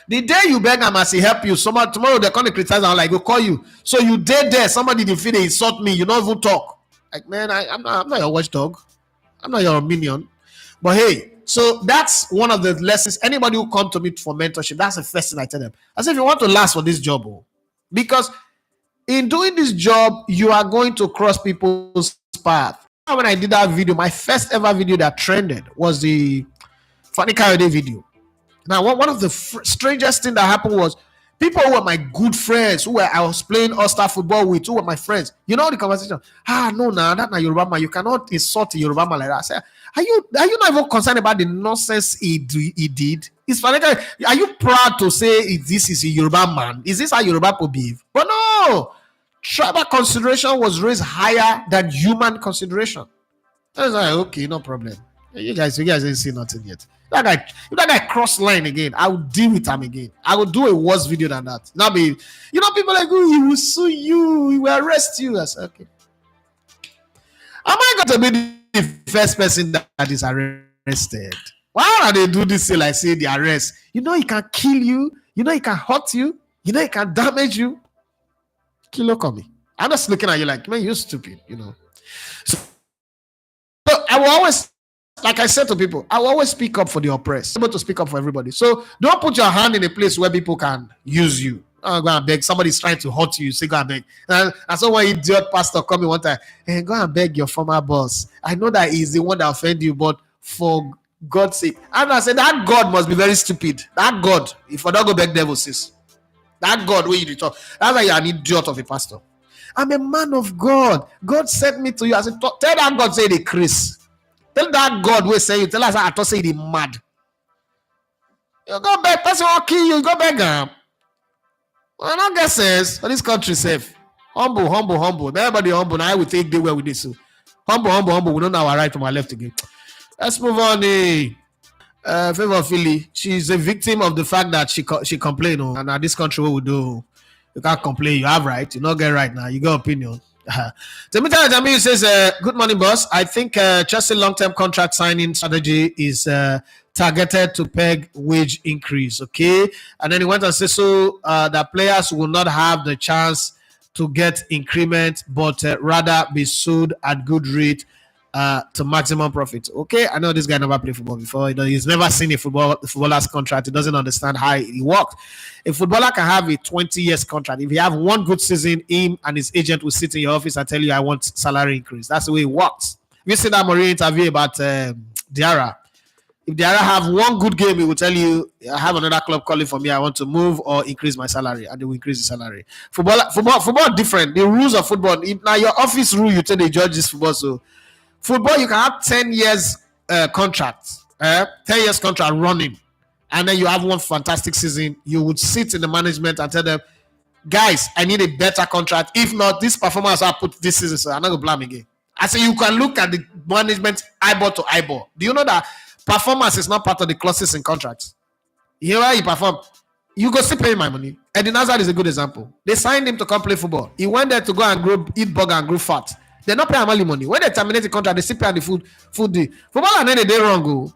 [SPEAKER 3] The day you beg him as he help you, tomorrow they're going to criticize and like go call you. So you dead there, somebody didn't feel they insult me, you don't even talk. Like, man, I'm not your watchdog. I'm not your minion. But hey, so that's one of the lessons. Anybody who come to me for mentorship, that's the first thing I tell them. I say, if you want to last for this job, because in doing this job, you are going to cross people's path. When I did that video, my first ever video that trended was the Funny Coyote video. Now, one of the strangest thing that happened was People who were my good friends, I was playing all-star football with, who were my friends. You know the conversation. No, that na Yoruba man. You cannot insult a Yoruba man like that. I said, are you not even concerned about the nonsense he did? It's funny. Are you proud to say this is a Yoruba man? Is this how Yoruba people behave? But no, tribal consideration was raised higher than human consideration. I was like, okay, no problem. You guys didn't see nothing yet. If that guy cross line again, I will deal with him again. I will do a worse video than that. Now be, people like, oh, he will sue you, he will arrest you. I said, okay. Am I going to be the first person that is arrested? Why are they do this thing like say the arrest? He can kill you, he can hurt you, he can damage you. Kilo me. I'm just looking at you like, man, you're stupid, So I will always, like I said to people, I will always speak up for the oppressed. I'm able to speak up for everybody. So don't put your hand in a place where people can use you. Go and beg. Somebody's trying to hurt you. Say go and beg. And so one idiot pastor come in one time, hey, go and beg your former boss. I know that he's the one that offended you, but for God's sake. And I said that God must be very stupid. That God, if I don't go beg devil, sis. That God where you talk. That's why you're an idiot of a pastor. I'm a man of God. God sent me to you. I said, tell that God say the Chris. Tell that God will say you. Tell us I thought say the mad. You go beg. Person will kill you. You go beg him. Well, no guess says for this country safe. Humble. Everybody humble. Now I will take the way with this. So humble. We don't know our right from our left again. Let's move on. Favor Philly. She's a victim of the fact that she complained. And now this country, what we do? You can't complain. You have right. You not get right now. You got opinion. Temita Jamiu says, good morning, boss. I think Chelsea long-term contract signing strategy is targeted to peg wage increase. Okay. And then he went and said, so that players will not have the chance to get increment, but rather be sold at good rate to maximum profit. Okay. I know this guy never played football before. He's never seen a footballer's contract. He doesn't understand how it works. A footballer can have a 20 years contract. If you have one good season, him and his agent will sit in your office and tell you, I want salary increase. That's the way it works. You see that Mourinho interview about Diarra. If Diarra have one good game, he will tell you, I have another club calling for me. I want to move or increase my salary, and they will increase the salary. Football different. The rules of football. Now your office rule, you tell the judge this football. So football, you can have 10 years contract, 10 years contract running, and then you have one fantastic season. You would sit in the management and tell them, guys, I need a better contract. If not, this performance I put this season, so I'm not going to blame again. I say you can look at the management eyeball to eyeball. Do you know that performance is not part of the clauses in contracts? You know how you perform, you go still pay my money. Eden Hazard is a good example. They signed him to come play football. He went there to go and eat burger and grow fat. They're not paying money money. When they terminate the contract, they still pay the food deal. Football and then they wrong,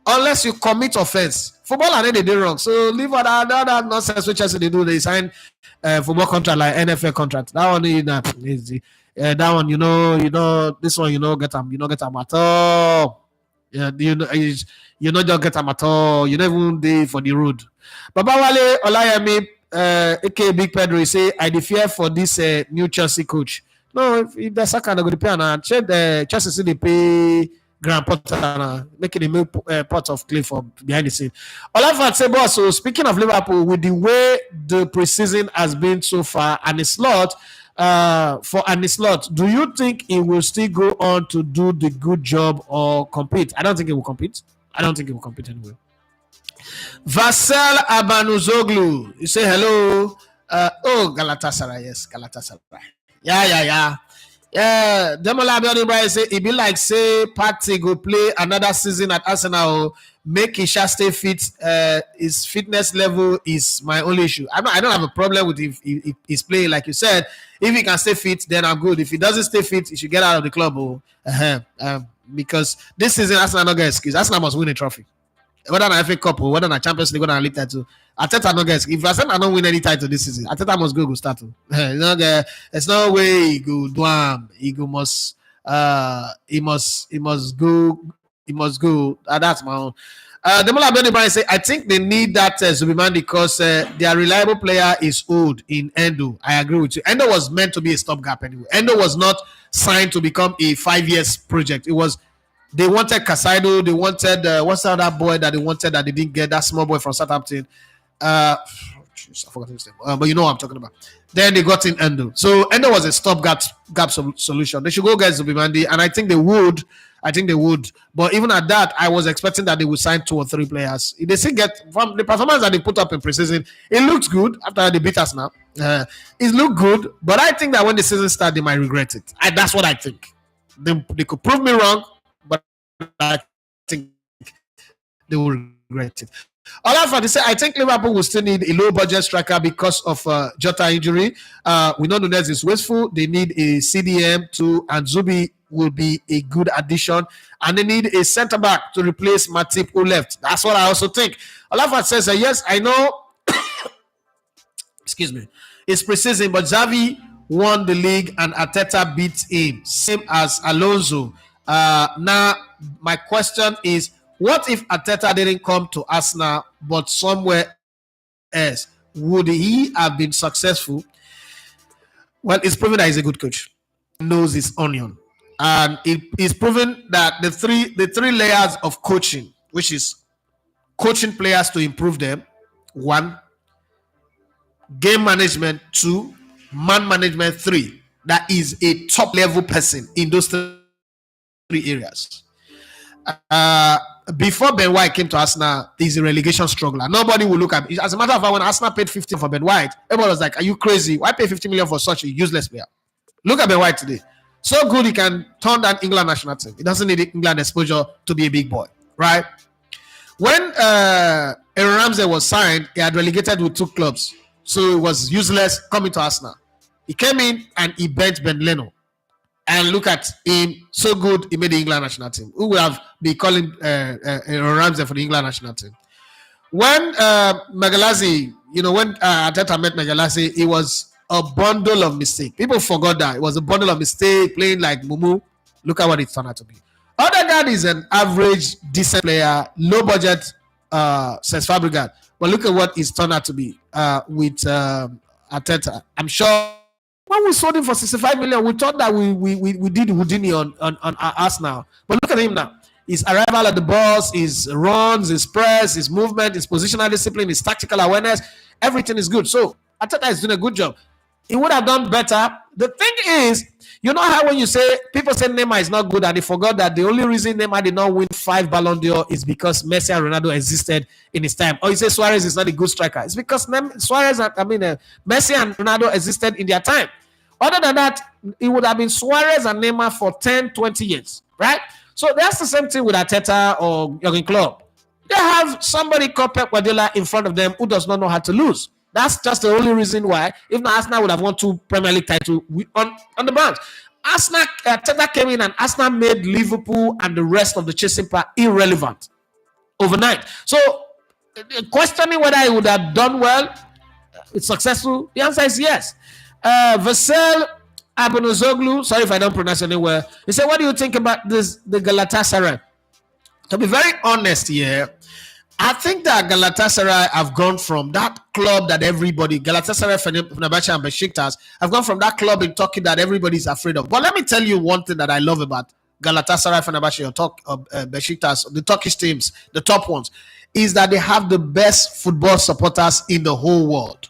[SPEAKER 3] unless you commit offense. Football and then they wrong. So leave all that nonsense which they do. They sign football contract like NFL contract. That one is that one, this one, get them at all. Yeah, you not just get them at all. You never even do for the road. Babawale Olayemi, aka Big Pedro, say I fear for this new Chelsea coach. No, if that's a kind of good pay, and Chelsea see they pay Grand Potter, making a milk pot of clay for behind the scene. Olafat say, boss. So speaking of Liverpool, with the way the preseason has been so far, and a slot. Do you think he will still go on to do the good job or compete? I don't think he will compete. Anyway. Vasel Abanuzoglu, you say hello. Galatasaray, yes, Galatasaray. Yeah. Demola Abiodun say it be like say Partey go play another season at Arsenal. Make him stay fit. His fitness level is my only issue. I don't have a problem with if he's playing like you said. If he can stay fit, then I'm good. If he doesn't stay fit, he should get out of the club. Because this season Arsenal not get excuse. Arsenal must win a trophy. Whether an FA Cup or whether a Champions League or a league title. Arteta not get excuse. If Arsenal don't win any title this season, Arteta must go start. There's no way he go do him. He must go. That's my own. Demola Benny say, I think they need that Zubiman because their reliable player is old in Endo. I agree with you. Endo was meant to be a stopgap anyway. Endo was not signed to become a 5 years project. It was they wanted Casado. They wanted what's that boy that they wanted that they didn't get, that small boy from Southampton. issues. I forgot his name, but you know what I'm talking about. Then they got in Endo. So Endo was a stopgap solution. They should go get Zubimandi, and I think they would. But even at that, I was expecting that they would sign 2 or 3 players. They still get from the performance that they put up in preseason. It looks good after they beat us now. It looked good, but I think that when the season starts, they might regret it. That's what I think. They could prove me wrong, but I think they will regret it. All I've to say, I think Liverpool will still need a low budget striker because of Jota injury. We know Nunez is wasteful. They need a CDM too, and Zubi will be a good addition. And they need a centre back to replace Matip, who left. That's what I also think. All I've says, yes, I know. Excuse me. It's preseason, but Xavi won the league and Arteta beat him, same as Alonso. Now, my question is, what if Arteta didn't come to Arsenal but somewhere else? Would he have been successful? Well, it's proven that he's a good coach. He knows his onion. And it's proven that the three layers of coaching, which is coaching players to improve them, 1, game management, 2, man management, 3, that is a top level person in those 3 areas. Before Ben White came to Arsenal, he's a relegation struggler. Nobody will look at it. As a matter of fact, when Arsenal paid 50 for Ben White, everybody was like, are you crazy? Why pay 50 million for such a useless player? Look at Ben White today. So good he can turn down England national team. He doesn't need England exposure to be a big boy, right? When Aaron Ramsey was signed, he had relegated with 2 clubs. So it was useless coming to Arsenal. He came in and he bent Ben Leno. And look at him, so good, he made the England national team. Who would have been calling Ramsey for the England national team? When Magalhaes, when Arteta met Magalhaes, it was a bundle of mistakes. People forgot that. It was a bundle of mistakes, playing like Mumu. Look at what it turned out to be. Odegaard is an average, decent player, low budget, says Fabregas. But look at what it's turned out to be with Arteta. I'm sure when we sold him for 65 million, we thought that we did Houdini on Arsenal. But look at him now. His arrival at the box, his runs, his press, his movement, his positional discipline, his tactical awareness, everything is good. So Arteta is doing a good job. He would have done better. The thing is, you know how when you say, people say Neymar is not good, and they forgot that the only reason Neymar did not win 5 Ballon d'Or is because Messi and Ronaldo existed in his time. Or you say Suarez is not a good striker. It's because Messi and Ronaldo existed in their time. Other than that, it would have been Suarez and Neymar for 10, 20 years, right? So that's the same thing with Arteta or Jurgen Klopp. They have somebody called Pep Guardiola in front of them who does not know how to lose. That's just the only reason why. If not, Arsenal would have won 2 Premier League titles on the bounce. Arteta came in and Arsenal made Liverpool and the rest of the chasing pack irrelevant overnight. So questioning whether he would have done well, it's successful, the answer is yes. Vassel Abonozoglu, sorry if I don't pronounce your name well. He said, what do you think about the Galatasaray? To be very honest here, I think that Galatasaray have gone from that club that everybody, Galatasaray, Fenerbahce and Besiktas, have gone from that club in Turkey that everybody's afraid of. But let me tell you one thing that I love about Galatasaray, Fenerbahce, or Besiktas, the Turkish teams, the top ones, is that they have the best football supporters in the whole world.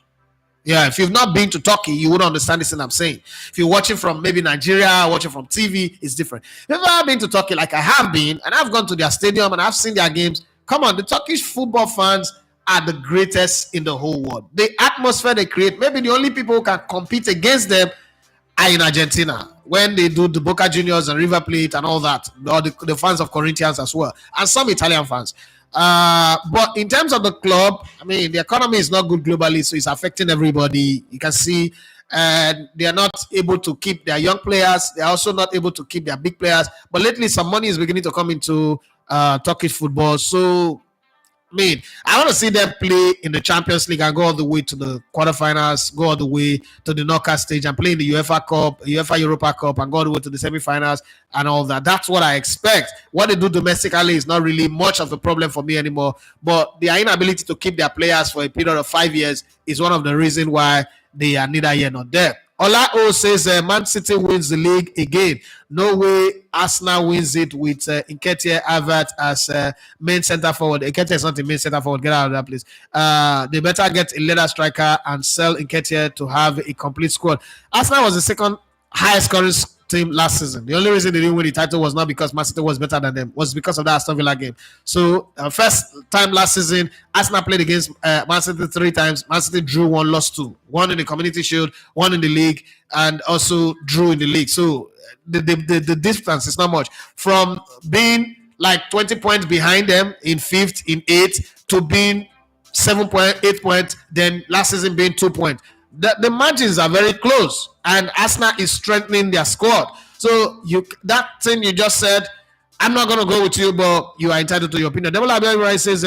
[SPEAKER 3] Yeah, if you've not been to Turkey, you wouldn't understand this thing I'm saying. If you're watching from maybe Nigeria, watching from TV, it's different. If you've ever been to Turkey, like I have been, and I've gone to their stadium and I've seen their games, come on, the Turkish football fans are the greatest in the whole world. The atmosphere they create, maybe the only people who can compete against them are in Argentina, when they do the Boca Juniors and River Plate and all that, or the fans of Corinthians as well, and some Italian fans. But in terms of the club, I mean, the economy is not good globally, so it's affecting everybody. You can see they are not able to keep their young players. They are also not able to keep their big players. But lately, some money is beginning to come into Turkish football. So, I mean, I want to see them play in the Champions League and go all the way to the quarterfinals, go all the way to the knockout stage and play in the UEFA Cup, UEFA Europa Cup, and go all the way to the semifinals and all that. That's what I expect. What they do domestically is not really much of a problem for me anymore. But their inability to keep their players for a period of 5 years is one of the reasons why they are neither here nor there. Ola O says Man City wins the league again. No way Arsenal wins it with Nketiah Havertz as main centre forward. Nketiah is not the main centre forward. Get out of that place. They better get a leader striker and sell Nketiah to have a complete squad. Arsenal was the second highest scoring team last season. The only reason they didn't win the title was not because Man City was better than them, was because of that Aston Villa game. So first time last season, Arsenal played against Man City 3 times. Man City drew 1, lost 2. 1 in the Community Shield, 1 in the league, and also drew in the league. So the distance is not much. From being like 20 points behind them in 5th, in 8th, to being 7.8 points, then last season being 2 points. The margins are very close, and Arsenal is strengthening their squad. So that thing you just said, I'm not going to go with you, but you are entitled to your opinion. Devil Abel says,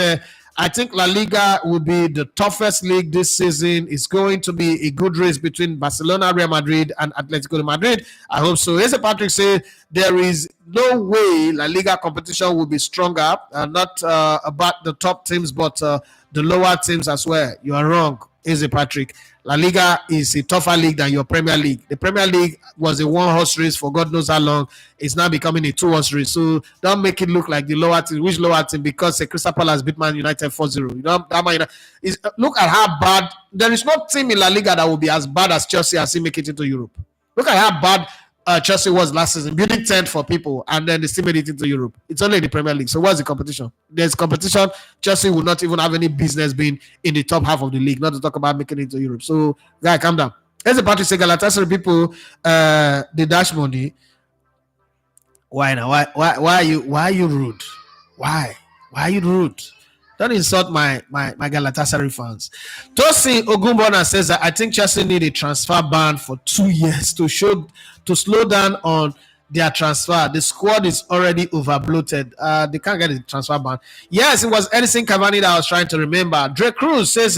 [SPEAKER 3] I think La Liga will be the toughest league this season. It's going to be a good race between Barcelona, Real Madrid, and Atletico de Madrid. I hope so. Eze Patrick said there is no way La Liga competition will be stronger, not about the top teams, but the lower teams as well. You are wrong, Eze Patrick. La Liga is a tougher league than your Premier League. The Premier League was a 1-horse race for God knows how long. It's now becoming a 2-horse race. So don't make it look like the lower team. Which lower team? Because Crystal Palace beat Man United 4-0. You know, that Man United look at how bad. There is no team in La Liga that will be as bad as Chelsea as they make it into Europe. Look at how bad Chelsea was last season, building 10 for people, and then they still made it into Europe. It's only in the Premier League. So what's the competition? There's competition. Chelsea will not even have any business being in the top half of the league, not to talk about making it into Europe. So, guy, calm down. As a party say, Galatasaray people, they dash money. Why now? Why are you rude? Why are you rude? Don't insult my Galatasaray fans. Tosin Ogunbona says that I think Chelsea need a transfer ban for 2 years to slow down on their transfer. The squad is already overbloated. They can't get a transfer ban. Yes, it was Edison Cavani that I was trying to remember. Dre Cruz says,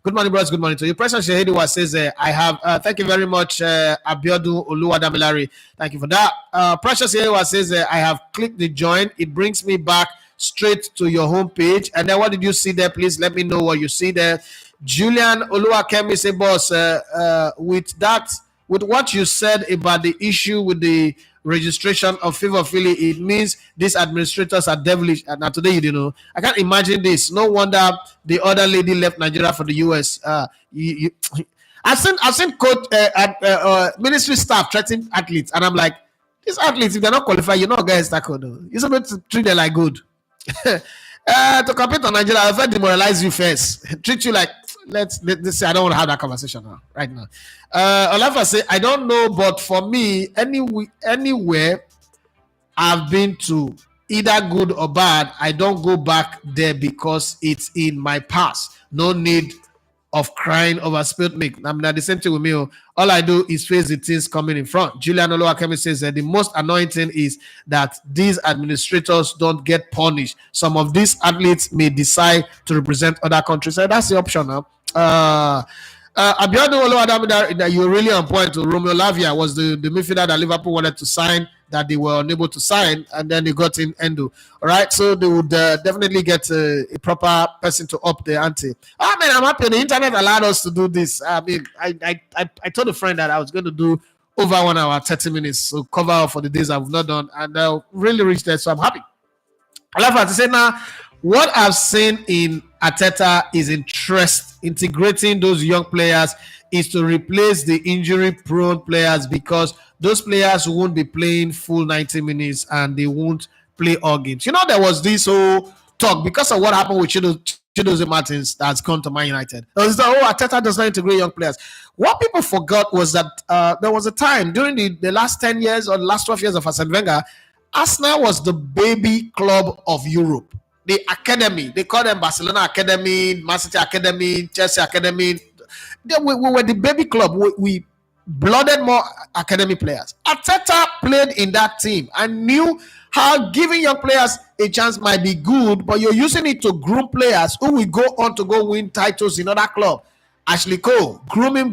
[SPEAKER 3] good morning, brothers. Good morning to you. President Shehediwa says, I have, thank you very much, Abiodun Oluwadamilari. Thank you for that. Precious Shehediwa says, I have clicked the join. It brings me back straight to your homepage. And then what did you see there? Please let me know what you see there. Julian Oluwakemi say, boss, with what you said about the issue with the registration of FIFA affiliate, it means these administrators are devilish. And now today, you know, I can't imagine this. No wonder the other lady left Nigeria for the US. I've seen coach ministry staff threatening athletes, and I'm like, these athletes, if they're not qualified, you're not guys that could. You're supposed to treat them like good. To compete on Nigeria, I'll first demoralize you first. Treat you like, let's say I don't want to have that conversation now, right now. Olafa say, I don't know, but for me, anywhere I've been to, either good or bad, I don't go back there because it's in my past. No need of crying over spilled milk. I mean, the same thing with me. All I do is face the things coming in front. Julian Oluwakemi says that the most annoying thing is that these administrators don't get punished. Some of these athletes may decide to represent other countries. So that's the option now. Abiodun Oluwadamilari, that you're really on point. Romeo Lavia was the midfielder that Liverpool wanted to sign, that they were unable to sign, and then they got in Endo. All right, so they would definitely get a proper person to up the ante. I mean, I'm happy the internet allowed us to do this. I mean, I told a friend that I was going to do over 1 hour, 30 minutes, so cover up for the days I've not done, and I'll really reach there, so I'm happy. I love to say now, what I've seen in Arteta is integrating those young players is to replace the injury-prone players, because those players won't be playing full 90 minutes and they won't play all games. You know, there was this whole talk because of what happened with Chidozie Martins that's gone to Man United. Arteta does not integrate young players. What people forgot was that there was a time during the last 10 years or the last 12 years of Arsene Wenger, Arsenal was the baby club of Europe. The academy, they call them Barcelona Academy, Man City Academy, Chelsea Academy. We were the baby club. We blooded more academy players. Arteta played in that team and knew how giving young players a chance might be good, but you're using it to groom players who will go on to go win titles in other clubs. Ashley Cole, groom him.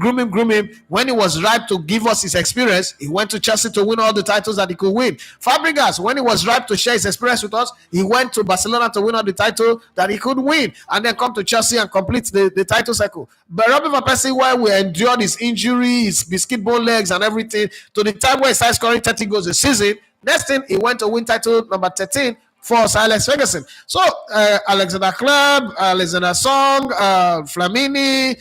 [SPEAKER 3] When he was ripe to give us his experience, he went to Chelsea to win all the titles that he could win. Fabregas, when he was ripe to share his experience with us, he went to Barcelona to win all the title that he could win, and then come to Chelsea and complete the title cycle. But Robin Van Persie, where we endured his injury, his biscuit bone legs and everything, to the time where he started scoring 30 goals a season, next thing, he went to win title number 13 for Sir Alex Ferguson. So, Alexander Club, Alexander Song, Flamini,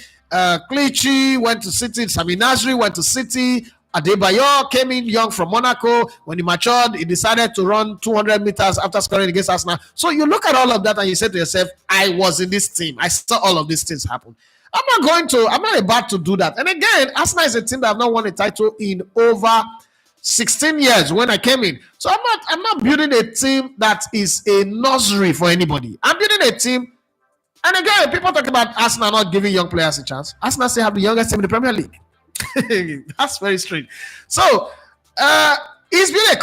[SPEAKER 3] Clichy went to City. Sami Nasri went to City. Adebayor came in young from Monaco. When he matured, he decided to run 200 meters after scoring against Arsenal. So you look at all of that and you say to yourself, I was in this team. I saw all of these things happen. I'm not about to do that. And again, Arsenal is a team that have not won a title in over 16 years when I came in. So I'm not building a team that is a nursery for anybody. I'm building a team. And again, people talk about Arsenal not giving young players a chance. Arsenal still have the youngest team in the Premier League. That's very strange. So, it's been a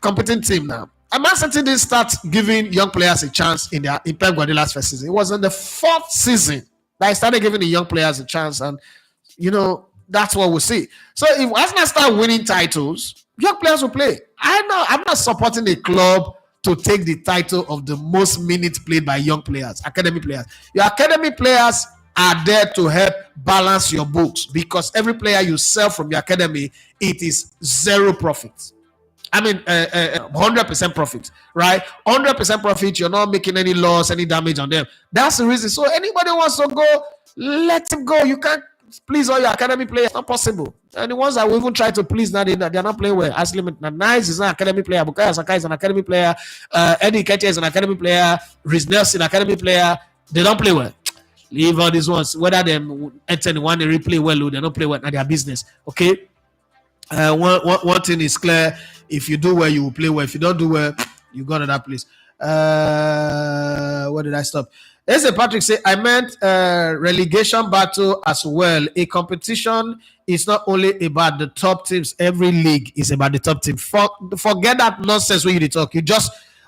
[SPEAKER 3] competent team now. And Man City didn't start giving young players a chance in Pep Guardiola's first season. It was in the 4th season that I started giving the young players a chance. And, that's what we'll see. So, if Arsenal start winning titles, young players will play. I'm not supporting a club to take the title of the most minutes played by young players, academy players. Your academy players are there to help balance your books, because every player you sell from your academy, it is zero profit. 100% profit, right? 100% profit. You're not making any loss, any damage on them. That's the reason. So anybody wants to go, let him go. You can't please all your academy players. Not possible. And the ones that will even try to please now, they're not playing well. Ashley Nice is an academy player. Bukayo Saka is an academy player. Eddie Nketiah is an academy player. Rhys Nelson, academy player. They don't play well. Leave all these ones. Whether they enter the one they replay well or they don't play well, not their business. Okay. One thing is clear: if you do well, you will play well. If you don't do well, you go to that place. Where did I stop? There's a Patrick say, I meant relegation battle as well. A competition is not only about the top teams. Every league is about the top team. Forget that nonsense when you talk.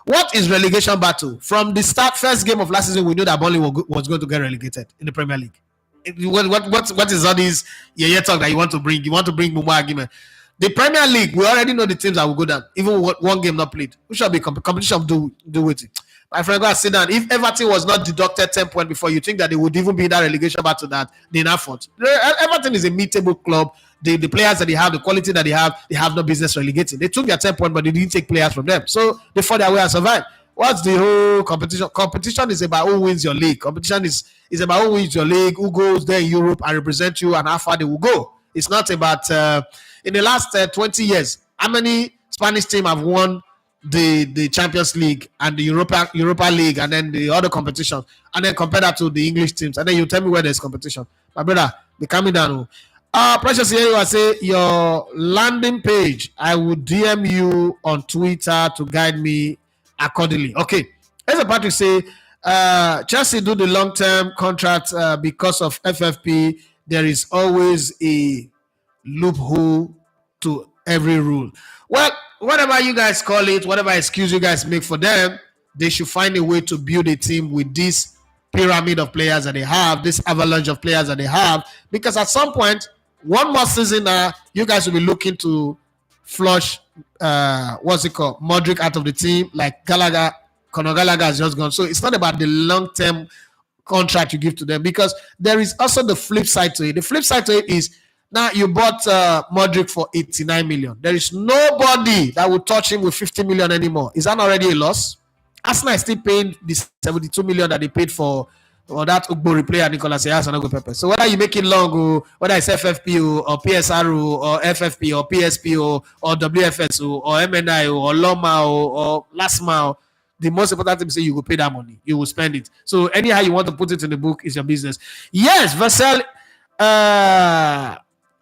[SPEAKER 3] What is relegation battle? From the first game of last season, we knew that Burnley was going to get relegated in the Premier League. What is all these talk that you want to bring? You want to bring more argument? The Premier League, we already know the teams that will go down. Even one game not played. We shall be competition do with it. My friend, go and sit down. If Everton was not deducted 10 points before, you think that they would even be in that relegation battle that they now fought. Everton is a mid-table club. The players that they have, the quality that they have no business relegating. They took their 10 points, but they didn't take players from them. So they fought their way and survived. What's the whole competition? Competition is about who wins your league. Competition is about who wins your league, who goes there in Europe and represent you, and how far they will go. It's not about in the last 20 years, how many Spanish teams have won the Champions League and the Europa League and then the other competitions, and then compare that to the English teams, and then you tell me where there's competition. My brother, be coming down. Precious, here you are say your landing page. I will DM you on Twitter to guide me accordingly. Okay. As a Patrick say, Chelsea do the long-term contract because of FFP. There is always a loophole to every rule. Well, whatever you guys call it, whatever excuse you guys make for them, they should find a way to build a team with this pyramid of players that they have, this avalanche of players that they have, because at some point, one more season, you guys will be looking to flush, Modric out of the team, like Conor Gallagher has just gone. So it's not about the long-term contract you give to them, because there is also the flip side to it. The flip side to it is, now you bought Modric for 89 million. There is nobody that will touch him with 50 million anymore. Is that already a loss? Arsenal is still paying the 72 million that they paid for that Ugbori player, Nicolas Ayas and Pepe. So whether you make it long, or whether it's FFP or PSR or FFP or PSP or WFS or MNI or Loma or Lasma, the most important thing is you will pay that money. You will spend it. So anyhow you want to put it in the book is your business. Yes, Vassal.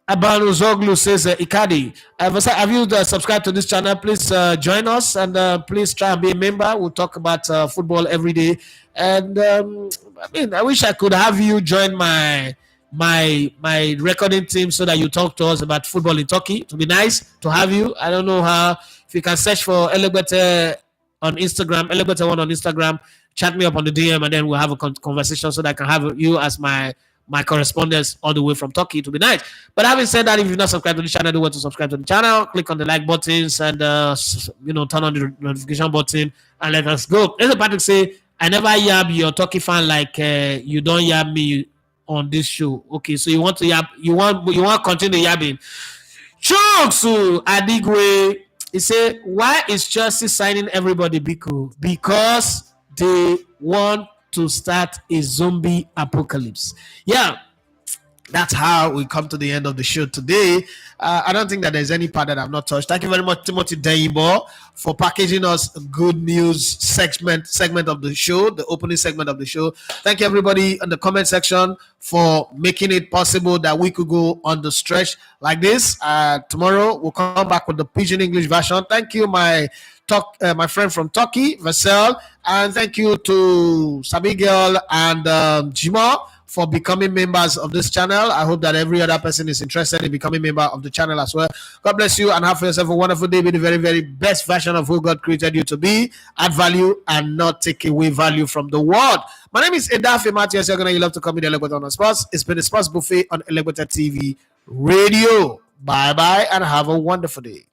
[SPEAKER 3] Abanu Zoglu says, Ikadi, have you subscribed to this channel? Please join us and please try and be a member. We'll talk about football every day. And I wish I could have you join my recording team so that you talk to us about football in Turkey. It would be nice to have you. I don't know how. If you can search for Elegbete on Instagram, Elegbete1 on Instagram, chat me up on the DM, and then we'll have a conversation so that I can have you as my my correspondents all the way from Turkey. It will be nice. But having said that, if you've not subscribed to the channel, do want to subscribe to the channel. Click on the like buttons and turn on the notification button and let us go. There's a Patrick say, I never yab your Turkey fan like you don't yab me on this show. Okay, so you want to yab, you want continue yabbing. Choksu Adigwe, he said, why is Chelsea signing everybody Biko? Because they want to start a zombie apocalypse. Yeah, that's how we come to the end of the show today. I don't think that there's any part that I've not touched. Thank you very much, Timothy Deibo, for packaging us a good news segment of the show, the opening segment of the show. Thank you, everybody in the comment section, for making it possible that we could go on the stretch like this. Tomorrow, we'll come back with the Pidgin English version. Thank you, my friend from Turkey, Vassel, and thank you to Sabigel and Jimo for becoming members of this channel. I hope that every other person is interested in becoming a member of the channel as well. God bless you and have for yourself a wonderful day. Be the very, very best version of who God created you to be. Add value and not take away value from the world. My name is Edafe Matthias. You're going to love to come with Elegbeta on the Sports. It's been the Sports Buffet on Elegbeta TV Radio. Bye-bye and have a wonderful day.